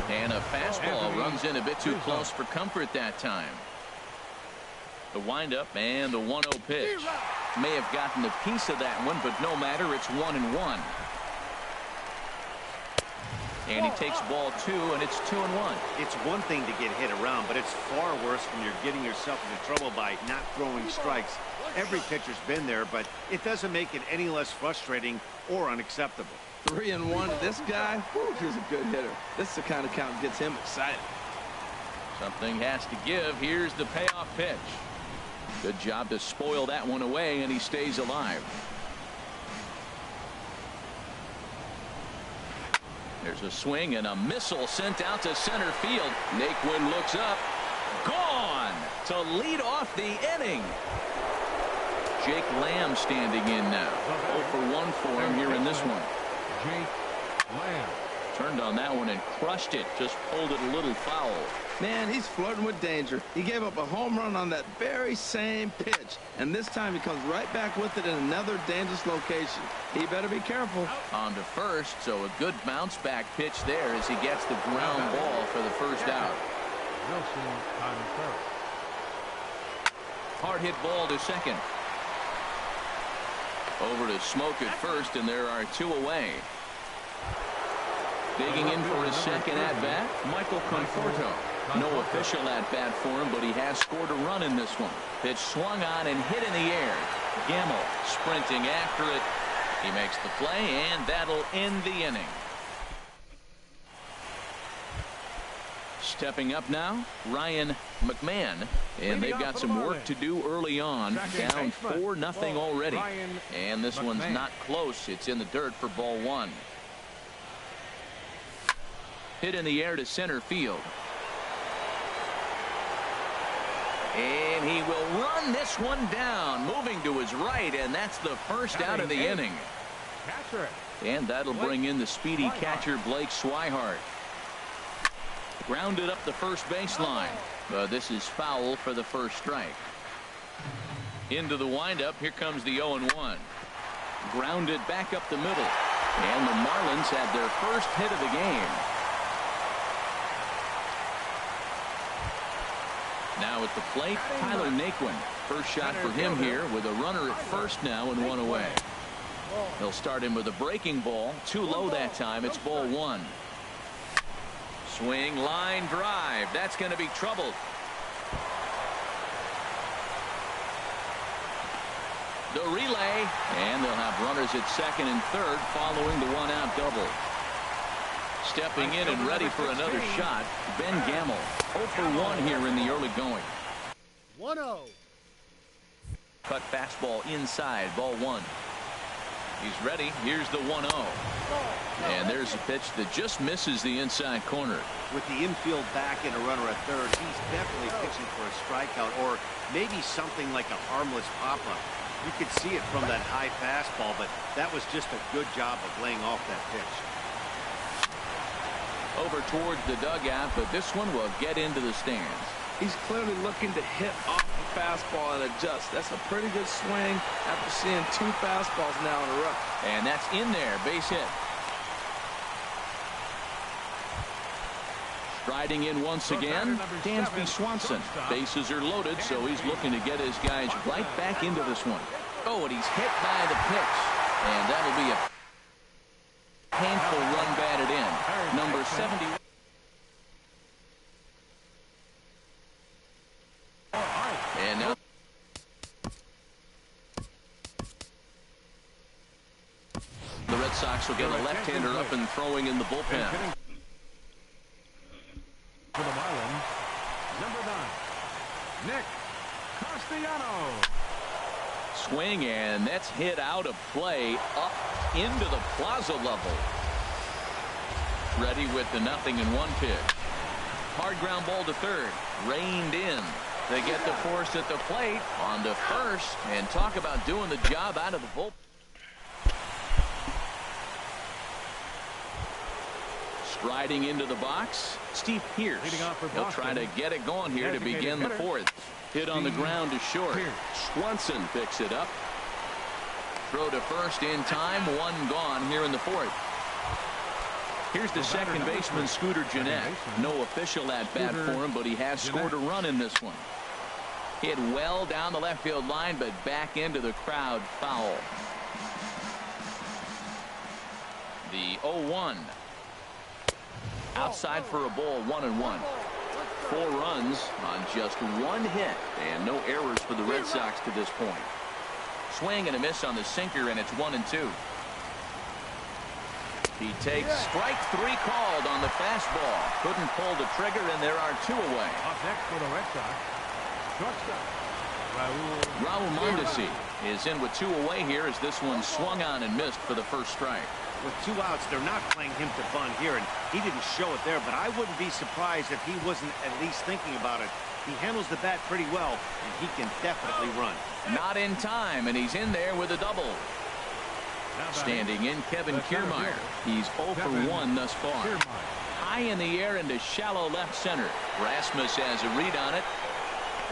And a fastball runs in a bit too close for comfort that time. The windup and the 1-0 pitch. May have gotten a piece of that one, but no matter. It's 1-1. And he takes ball 2, and it's 2-1. It's one thing to get hit around, but it's far worse when you're getting yourself into trouble by not throwing strikes. Every pitcher's been there, but it doesn't make it any less frustrating or unacceptable. 3-1. This guy, whew, he's a good hitter. This is the kind of count that gets him excited. Something has to give. Here's the payoff pitch. Good job to spoil that one away, and he stays alive. There's a swing and a missile sent out to center field. Naquin looks up. Gone to lead off the inning. Jake Lamb standing in now. 0 for 1 for him here in this one. Jake Lamb. Turned on that one and crushed it. Just pulled it a little foul. Man, he's flirting with danger. He gave up a home run on that very same pitch. And this time he comes right back with it in another dangerous location. He better be careful. On to first, so a good bounce back pitch there as he gets the ground ball for the first out. Wilson on first. Hard hit ball to second. Over to Smoke at first, and there are 2 away. Digging in for his second at-bat, Michael Conforto. No official at-bat for him, but he has scored a run in this one. Pitch swung on and hit in the air. Gamble sprinting after it. He makes the play, and that'll end the inning. Stepping up now, Ryan McMahon, and they've got some work to do early on. Down 4-0 already, and this one's not close. It's in the dirt for ball 1. Hit in the air to center field. And he will run this one down, moving to his right, and that's the first out of the inning. And that'll bring in the speedy catcher Blake Swihart. Grounded up the first baseline. This is foul for the first strike. Into the windup. Here comes the 0-1. Grounded back up the middle. And the Marlins had their first hit of the game. Now at the plate, Tyler Naquin. First shot for him here with a runner at first now and 1 away. They'll start him with a breaking ball. Too low that time. It's ball 1. Swing, line drive. That's going to be trouble. The relay, and they'll have runners at second and third following the 1-out double. Stepping in and ready for another shot, Ben Gamble. 0 for 1 here in the early going. 1-0. Cut fastball inside, ball 1. He's ready. Here's the 1-0. And there's a pitch that just misses the inside corner. With the infield back and a runner at third, he's definitely pitching for a strikeout or maybe something like a harmless pop-up. You could see it from that high fastball, but that was just a good job of laying off that pitch. Over towards the dugout, but this one will get into the stands. He's clearly looking to hit off the fastball and adjust. That's a pretty good swing after seeing 2 fastballs now in a row. And that's in there, base hit. Striding in once again, Dansby Swanson. Bases are loaded, so he's looking to get his guys right back into this one. Oh, and he's hit by the pitch. And that'll be a painful run batted in. Number 70. And now the Red Sox will get a left-hander up and throwing in the bullpen. For the Marlins, number 9, Nick Castellanos. Swing, and that's hit out of play up into the plaza level. Ready with the 0-1 pitch. Hard ground ball to third. Reined in. They get the force at the plate. On to first. And talk about doing the job out of the bullpen. Striding into the box, Steve Pierce. He'll try to get it going here to begin the 4th. Hit on the ground to short. Swanson picks it up. Throw to first in time. 1 gone here in the 4th. Here's the second baseman, Scooter Gennett. No official at-bat for him, but he has scored a run in this one. Hit well down the left field line, but back into the crowd, foul. The 0-1. Outside for a ball, 1-1. 4 runs on just 1 hit, and no errors for the Red Sox to this point. Swing and a miss on the sinker, and it's 1-2. He takes strike 3 called on the fastball. Couldn't pull the trigger, and there are 2 away. Up next for the Red Sox, shortstop Raul Mondesi is in with 2 away here as this one swung on and missed for the first strike. With 2 outs, they're not playing him to bunt here, and he didn't show it there, but I wouldn't be surprised if he wasn't at least thinking about it. He handles the bat pretty well, and he can definitely run. Not in time, and he's in there with a double. Standing in, Kevin Kiermaier. He's 0 for 1 thus far. High in the air into shallow left center. Rasmus has a read on it,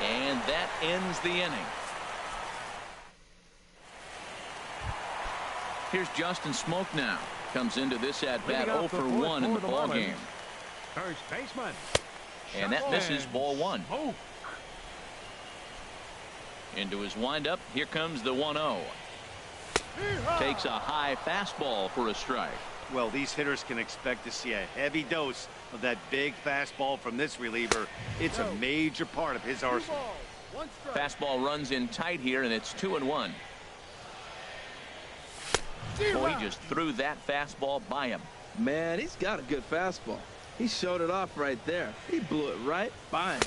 and that ends the inning. Here's Justin Smoke now. Comes into this at-bat 0 for 1 in the ballgame. First baseman. And that misses, ball 1. Into his windup. Here comes the 1-0. Takes a high fastball for a strike. Well, these hitters can expect to see a heavy dose of that big fastball from this reliever. It's a major part of his arsenal. Fastball runs in tight here, and it's 2-1. Boy, he just threw that fastball by him. Man, he's got a good fastball. He showed it off right there. He blew it right by him.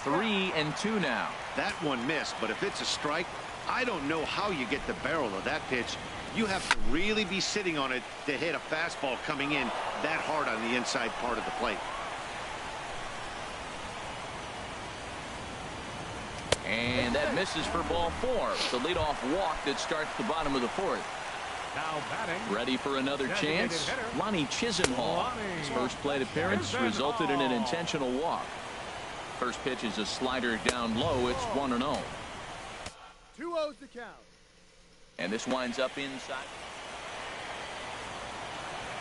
3-2 now. That one missed, but if it's a strike, I don't know how you get the barrel of that pitch. You have to really be sitting on it to hit a fastball coming in that hard on the inside part of the plate. And that misses for ball 4. The leadoff walk that starts the bottom of the 4th. Now batting. Ready for another chance. Lonnie Chisenhall. His first plate appearance resulted in an intentional walk. First pitch is a slider down low. It's 1-0. 2-0's the count. And this winds up inside.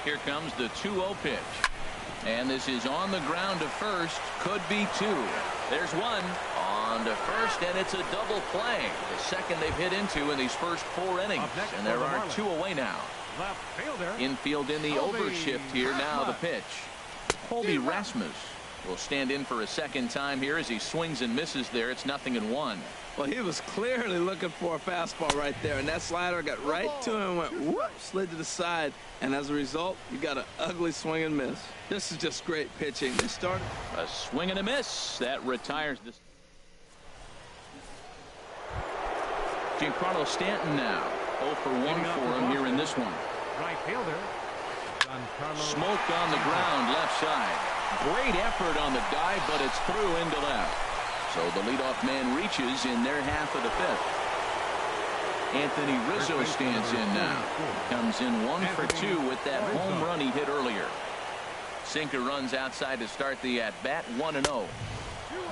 Here comes the 2-0 pitch. And this is on the ground to first. Could be 2. There's 1 on to first, and it's a double play. The second they've hit into in these first 4 innings. And there are 2 away now. Left fielder. Infield in the overshift here. Now the pitch. Colby Rasmus will stand in for a second time here as he swings and misses there. It's 0-1. Well, he was clearly looking for a fastball right there, and that slider got right to him and went whoop, slid to the side, and as a result, you got an ugly swing and miss. This is just great pitching. They started a swing and a miss that retires this. Giancarlo Stanton now 0 for 1 for him here in this one. Right fielder. Smoked on the ground left side. Great effort on the dive, but it's through into left. So the leadoff man reaches in their half of the 5th. Anthony Rizzo stands in now. Comes in 1 for 2 with that home run he hit earlier. Sinker runs outside to start the at-bat. 1-0.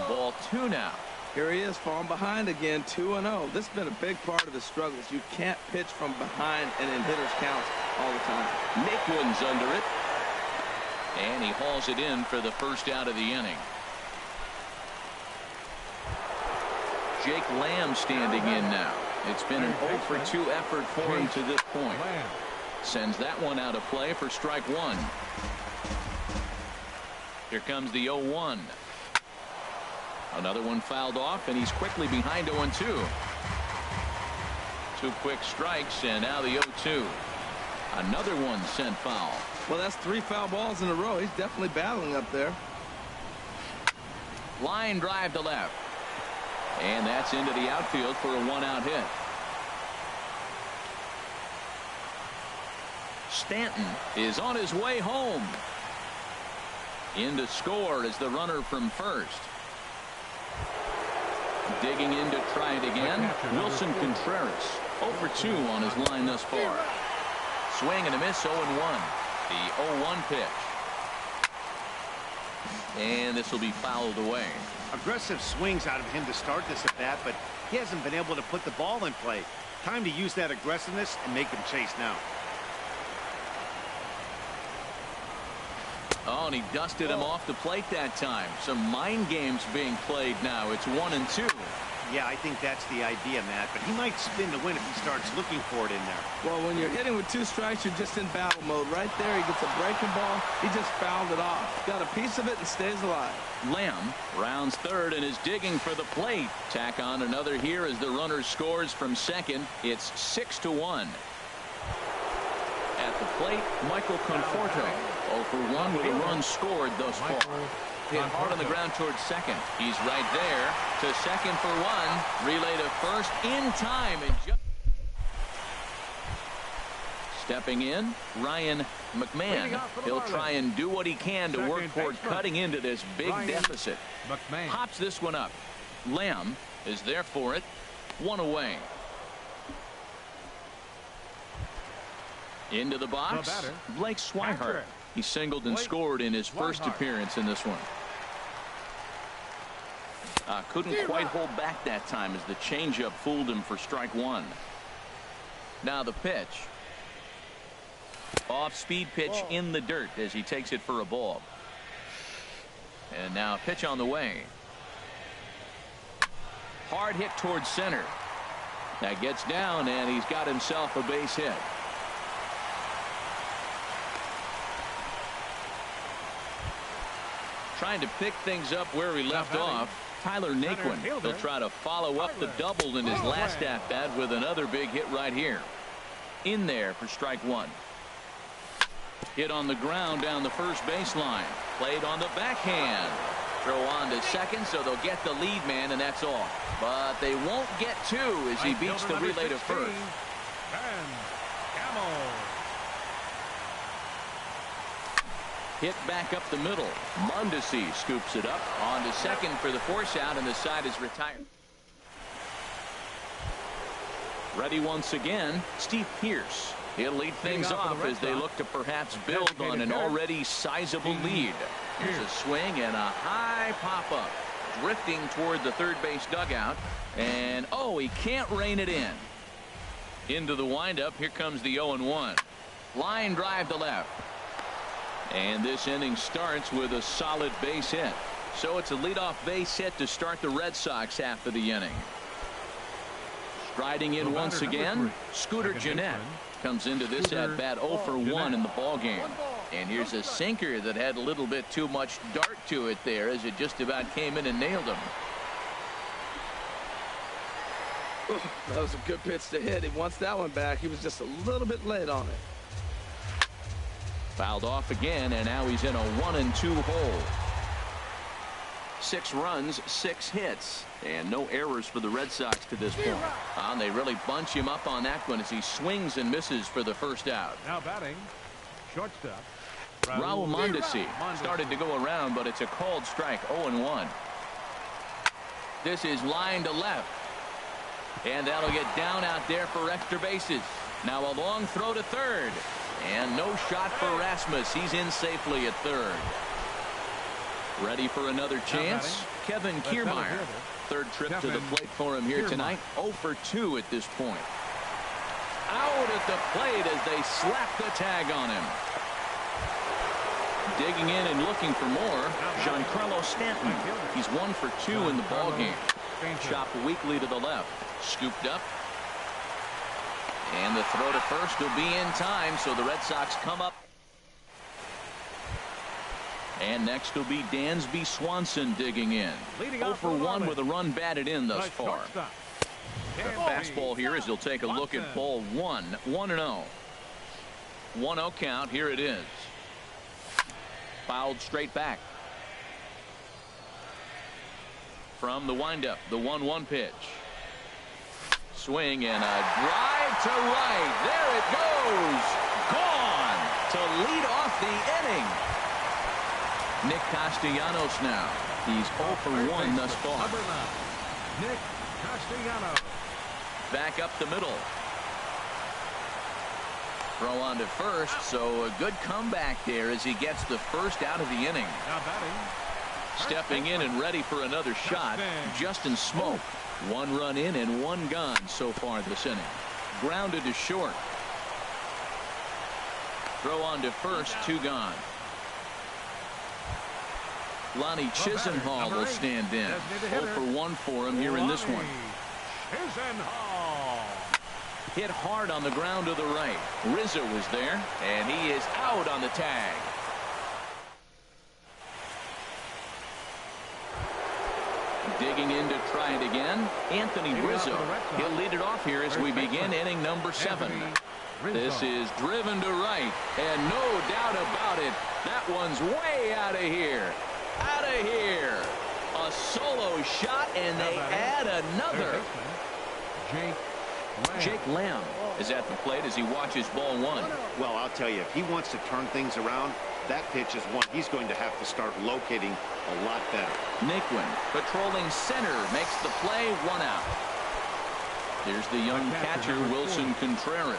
Ball 2 now. Here he is falling behind again. 2-0. This has been a big part of his struggles. You can't pitch from behind and in hitters counts all the time. Naquin's under it. And he hauls it in for the first out of the inning. Jake Lamb standing in now. It's been an 0 for 2 effort for him to this point. Sends that one out of play for strike 1. Here comes the 0-1. Another one fouled off, and he's quickly behind 0-2. 2 quick strikes, and now the 0-2. Another one sent foul. Well, that's 3 foul balls in a row. He's definitely battling up there. Line drive to left. And that's into the outfield for a 1-out hit. Stanton is on his way home. In to score is the runner from first. Digging in to try it again. Wilson Contreras 0 for 2 on his line thus far. Swing and a miss. 0-1. The 0-1 pitch. And this will be fouled away. Aggressive swings out of him to start this at bat, but he hasn't been able to put the ball in play. Time to use that aggressiveness and make him chase now. Oh, and he dusted him off the plate that time. Some mind games being played now. It's 1-2. Yeah, I think that's the idea, Matt, but he might spin to win if he starts looking for it in there. Well, when you're hitting with 2 strikes, you're just in battle mode. Right there, he gets a breaking ball. He just fouled it off. Got a piece of it and stays alive. Lamb rounds third and is digging for the plate. Tack on another here as the runner scores from second. It's 6-1. At the plate, Michael Conforto 0 for 1 with a run scored thus far. Hit hard on the ground towards second. He's right there to second for 1. Relay to first in time. And stepping in, Ryan McMahon. He'll try and do what he can to work toward cutting into this big deficit. Pops this one up. Lamb is there for it. 1 away. Into the box, Blake Swihart. He singled and scored in his first appearance in this one. Couldn't quite hold back that time as the changeup fooled him for strike 1. Now the pitch. Off-speed pitch in the dirt as he takes it for a ball. And now a pitch on the way. Hard hit towards center. That gets down, and he's got himself a base hit. Trying to pick things up where he left off. Tyler Naquin. He'll try to follow up the double in his last at-bat with another big hit right here. In there for strike one. Hit on the ground down the first baseline. Played on the backhand. Throw on to second, so they'll get the lead man, and that's all. But they won't get two as he beats the relay to first. Hit back up the middle. Mondesi scoops it up. On to second for the force out, and the side is retired. Ready once again, Steve Pearce. He'll lead things off as they look to perhaps build on an already sizable lead. Here's a swing and a high pop-up. Drifting toward the third base dugout. And, oh, he can't rein it in. Into the windup. Here comes the 0-1. Line drive to left. And this inning starts with a solid base hit. So it's a leadoff base hit to start the Red Sox half of the inning. Striding in once again, Scooter Gennett comes into this at-bat 0 for 1 in the ballgame. And here's a sinker that had a little bit too much dart to it there as it just about came in and nailed him. That was a good pitch to hit. He wants that one back. He was just a little bit late on it. Fouled off again, and now he's in a 1-2 hole. 6 runs, 6 hits, and no errors for the Red Sox to this point. And they really bunch him up on that one as he swings and misses for the first out. Now batting, shortstop. Raul Mondesi started to go around, but it's a called strike. 0-1. This is line to left. And that'll get down out there for extra bases. Now a long throw to third. And no shot for Rasmus. He's in safely at third. Ready for another chance? Kevin Kiermaier. Third trip to the plate for him here tonight. 0 for 2 at this point. Out at the plate as they slap the tag on him. Digging in and looking for more, Giancarlo Stanton. He's 1 for 2 in the ballgame. Chopped weakly to the left. Scooped up. And the throw to first will be in time, so the Red Sox come up. And next will be Dansby Swanson digging in. 0 for 1 with a run batted in thus far. The fastball here as he'll take a look at ball 1. 1-0. 1-0 count. Here it is. Fouled straight back. From the windup, the 1-1 pitch. Swing and a drive to right. There it goes. Gone to lead off the inning. Nick Castellanos now. He's 0 for 1 thus far. Nick Castellanos. Back up the middle. Throw on to first, so a good comeback there as he gets the first out of the inning. Now batting. Stepping in and ready for another shot, Justin Smoke. 1 run in and 1 gone so far this inning. Grounded to short. Throw on to first, 2 gone. Lonnie Chisenhall will stand in. 0 for 1 for him here in this one. Chisenhall. Hit hard on the ground to the right. Rizzo was there, and he is out on the tag. Digging in to try it again, Anthony Rizzo. He'll lead it off here as we begin inning number 7. This is driven to right, and no doubt about it, that one's way out of here. Out of here. A solo shot, and they add another. Jake Lamb is at the plate as he watches ball 1. Well, I'll tell you, if he wants to turn things around, that pitch is one he's going to have to start locating a lot better. Naquin patrolling center makes the play, 1 out. There's the young catcher Wilson Contreras.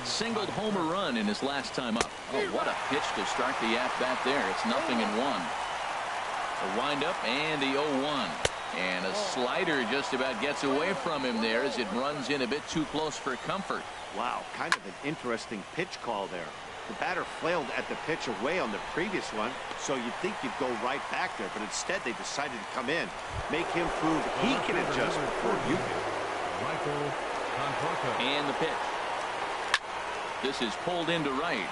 Singled homer run in his last time up. Oh, what a pitch to start the at-bat there. It's 0-1. The windup and the 0-1. And a slider just about gets away from him there as it runs in a bit too close for comfort. Wow, kind of an interesting pitch call there. The batter flailed at the pitch away on the previous one, so you'd think you'd go right back there, but instead they decided to come in, make him prove he can adjust before you can. Michael And the pitch. This is pulled into right.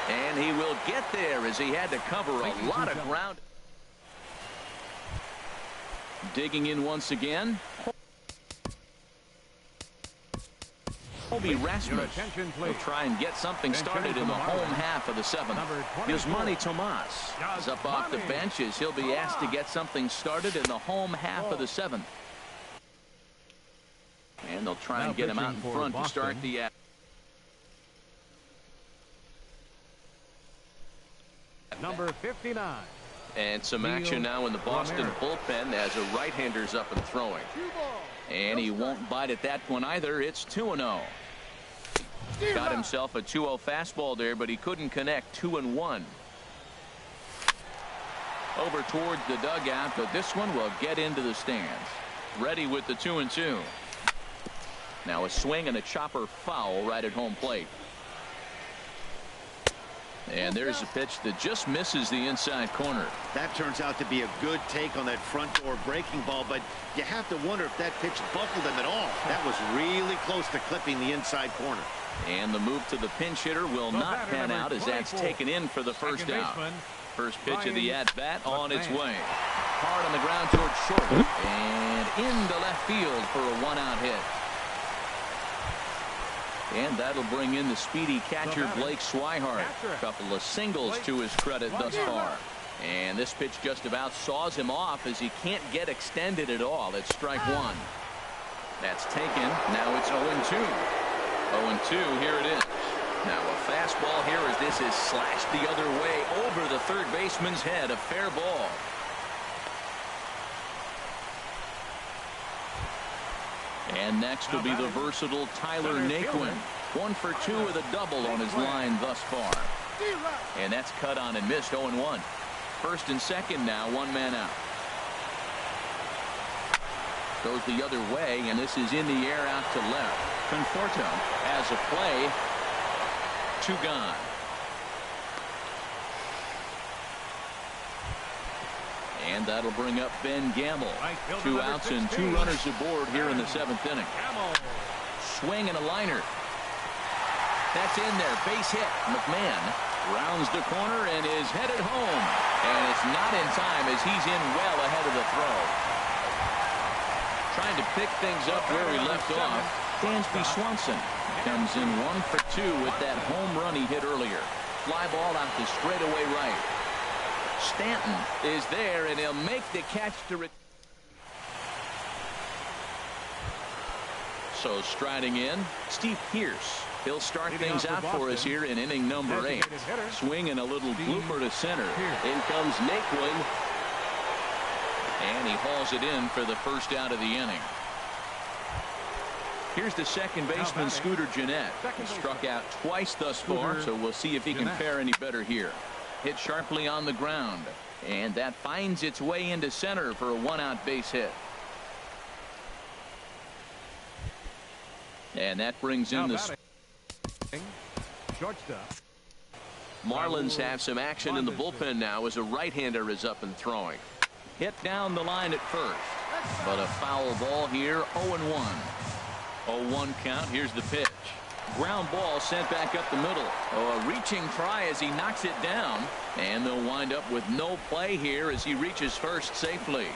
And he will get there as he had to cover a lot of ground. Digging in once again. Kobe Rasmus will try and get something started in the home half of the seventh. Yasmani Tomas is up off the bench as he'll be asked to get something started in the home half of the seventh. And they'll try and get him out in front to start the Number 59. And some action now in the Boston bullpen as a right-hander's up and throwing. And he won't bite at that one either. It's 2-0. Got himself a 2-0 fastball there, but he couldn't connect. 2-1. Over towards the dugout, but this one will get into the stands. Ready with the 2-2. Now a swing and a chopper foul right at home plate. And there's a pitch that just misses the inside corner. That turns out to be a good take on that front door breaking ball, but you have to wonder if that pitch buckled him at all. That was really close to clipping the inside corner. And the move to the pinch hitter will not pan out as that's taken in for the first out. First pitch of the at-bat on its way. Hard on the ground towards short and into left field for a one-out hit. And that'll bring in the speedy catcher Blake Swihart. A couple of singles to his credit thus far. And this pitch just about saws him off as he can't get extended at all. It's strike one. That's taken. Now it's 0-2. 0-2. Here it is. Now a fastball here as this is slashed the other way over the third baseman's head. A fair ball. And next will be the versatile Tyler Naquin. 1 for 2 with a double on his line thus far. And that's cut on and missed. 0-1. First and second now, one man out. Goes the other way, and this is in the air out to left. Conforto has a play. 2 gone. And that'll bring up Ben Gamble. 2 outs and 2 runners aboard here in the 7th inning. Swing and a liner. That's in there. Base hit. McMahon rounds the corner and is headed home. And it's not in time as he's in well ahead of the throw. Trying to pick things up where he left off. Dansby Swanson comes in 1 for 2 with that home run he hit earlier. Fly ball out to straightaway right. Stanton is there, and he'll make the catch to So striding in, Steve Pearce. He'll start things out for us here in inning number 8. Swing and a little blooper to center. In comes Naquin. And he hauls it in for the first out of the inning. Here's the second baseman, Scooter Gennett. He struck out twice thus far, so we'll see if he can fare any better here. Hit sharply on the ground, and that finds its way into center for a 1-out base hit. And that brings in the shortstop. Marlins have some action in the bullpen now as a right-hander is up and throwing. Hit down the line at first, but a foul ball here. 0-1. 0-1 count. Here's the pitch. Ground ball sent back up the middle. Oh, a reaching try as he knocks it down. And they'll wind up with no play here as he reaches first safely.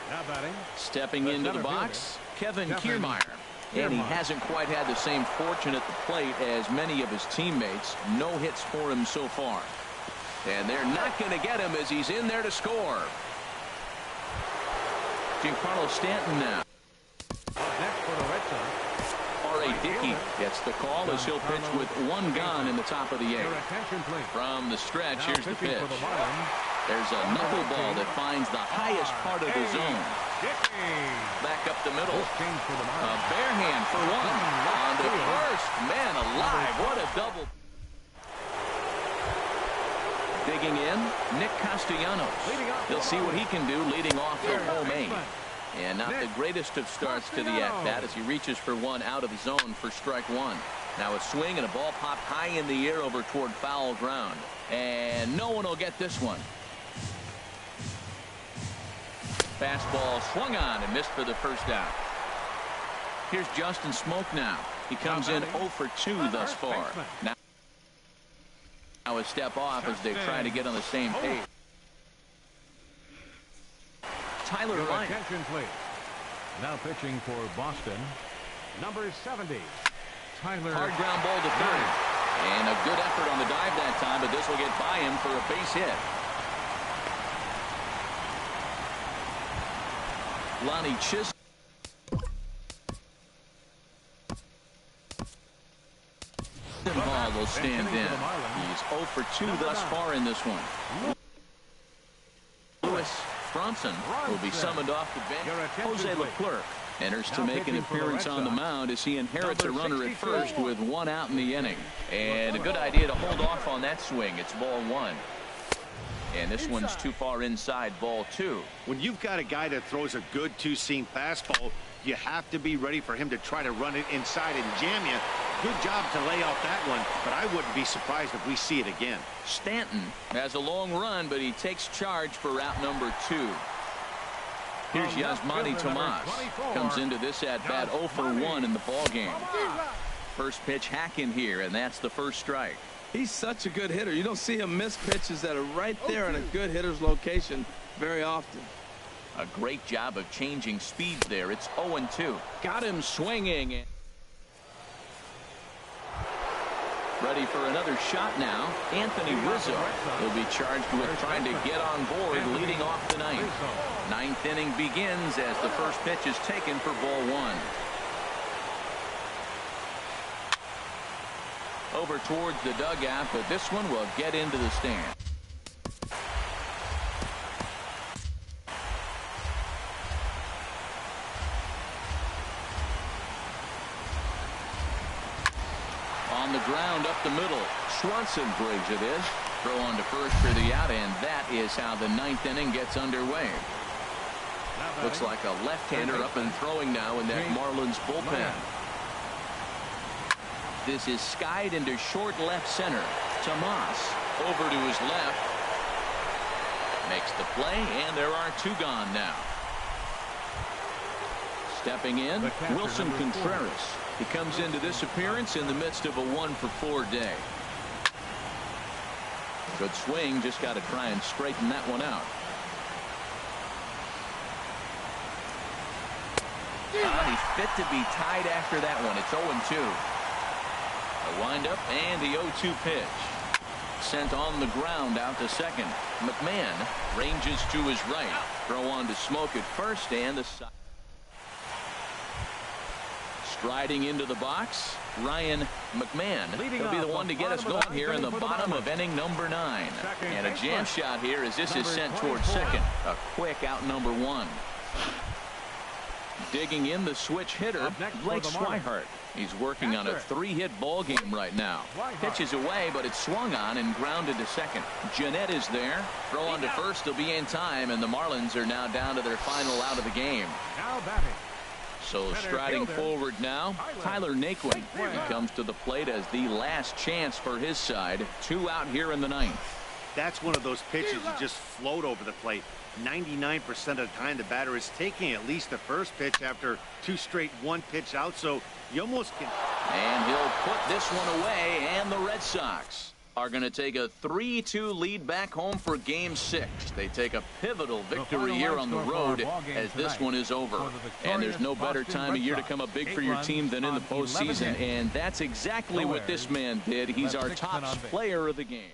Now batting. Stepping into the box, Kevin Kiermaier. And he hasn't quite had the same fortune at the plate as many of his teammates. No hits for him so far. And they're not going to get him as he's in there to score. Giancarlo Stanton now. Next for the Red Sox. Dickey gets the call as he'll pitch with 1 gone in the top of the 8th. From the stretch, here's the pitch. There's a knuckleball that finds the highest part of the zone. Back up the middle. A bare hand for 1. On to first. Man alive, what a double. Digging in, Nick Castellanos. He'll see what he can do leading off the home 8. And not the greatest of starts to the at-bat as he reaches for 1 out of the zone for strike 1. Now a swing and a ball popped high in the air over toward foul ground. And no one will get this one. Fastball swung on and missed for the first out. Here's Justin Smoke now. He comes in 0 for 2 thus far. Now a step off as they try to get on the same page. Tyler Your Lyon. attention, please. Now pitching for Boston, number 70, Tyler. Hard ground ball to third. And a good effort on the dive that time, but this will get by him for a base hit. Lonnie Chisholm. Ball will stand in. He's 0 for 2 thus far in this one. Lewis Bronson will be summoned off the bench. Jose Leclerc enters to make an appearance on the mound as he inherits a runner at first with 1 out in the inning. And a good idea to hold off on that swing. It's ball 1. And this one's too far inside, ball 2. When you've got a guy that throws a good two-seam fastball, you have to be ready for him to try to run it inside and jam you. Good job to lay off that one, but I wouldn't be surprised if we see it again. Stanton has a long run, but he takes charge for route number 2. Here's Yasmani Tomas. Comes into this at-bat 0 for 1 in the ballgame. First pitch hack in here, and that's the first strike. He's such a good hitter. You don't see him miss pitches that are right there in a good hitter's location very often. A great job of changing speeds there. It's 0-2. Got him swinging. Ready for another shot now. Anthony Rizzo will be charged with trying to get on board leading off the ninth. Ninth inning begins as the first pitch is taken for ball 1. Over towards the dugout, but this one will get into the stand. On the ground up the middle. Swanson brings it in. Throw on to first for the out, and that is how the ninth inning gets underway. Looks like a left-hander up and throwing now in that Marlins bullpen. This is skied into short left center. Tomas over to his left. Makes the play, and there are 2 gone now. Stepping in, Wilson Contreras. He comes into this appearance in the midst of a 1 for 4 day. Good swing, just got to try and straighten that one out. He's fit to be tied after that one. It's 0-2. A windup and the 0-2 pitch. Sent on the ground out to second. McMahon ranges to his right. Throw on to Smoke at first and the side. Striding into the box, Ryan McMahon. He'll be the one to get us going here in the bottom of inning number 9. And a jam shot here as this is sent towards second. A quick out number 1. Digging in the switch hitter, Blake Swihart. He's working on a 3-hit ball game right now. Pitches away, but it's swung on and grounded to second. Jeanette is there. Throw on to first. He'll be in time, and the Marlins are now down to their final out of the game. Now batting. So striding forward now, Tyler Naquin. He comes to the plate as the last chance for his side. 2 out here in the ninth. That's one of those pitches that just float over the plate. 99% of the time the batter is taking at least the first pitch after 2 straight 1-pitch out, so you almost can. And he'll put this one away, and the Red Sox are going to take a 3-2 lead back home for Game 6. They take a pivotal victory here on the road as this one is over. And there's no better time of year to come up big for your team than in the postseason, and that's exactly what this man did. He's our top player of the game.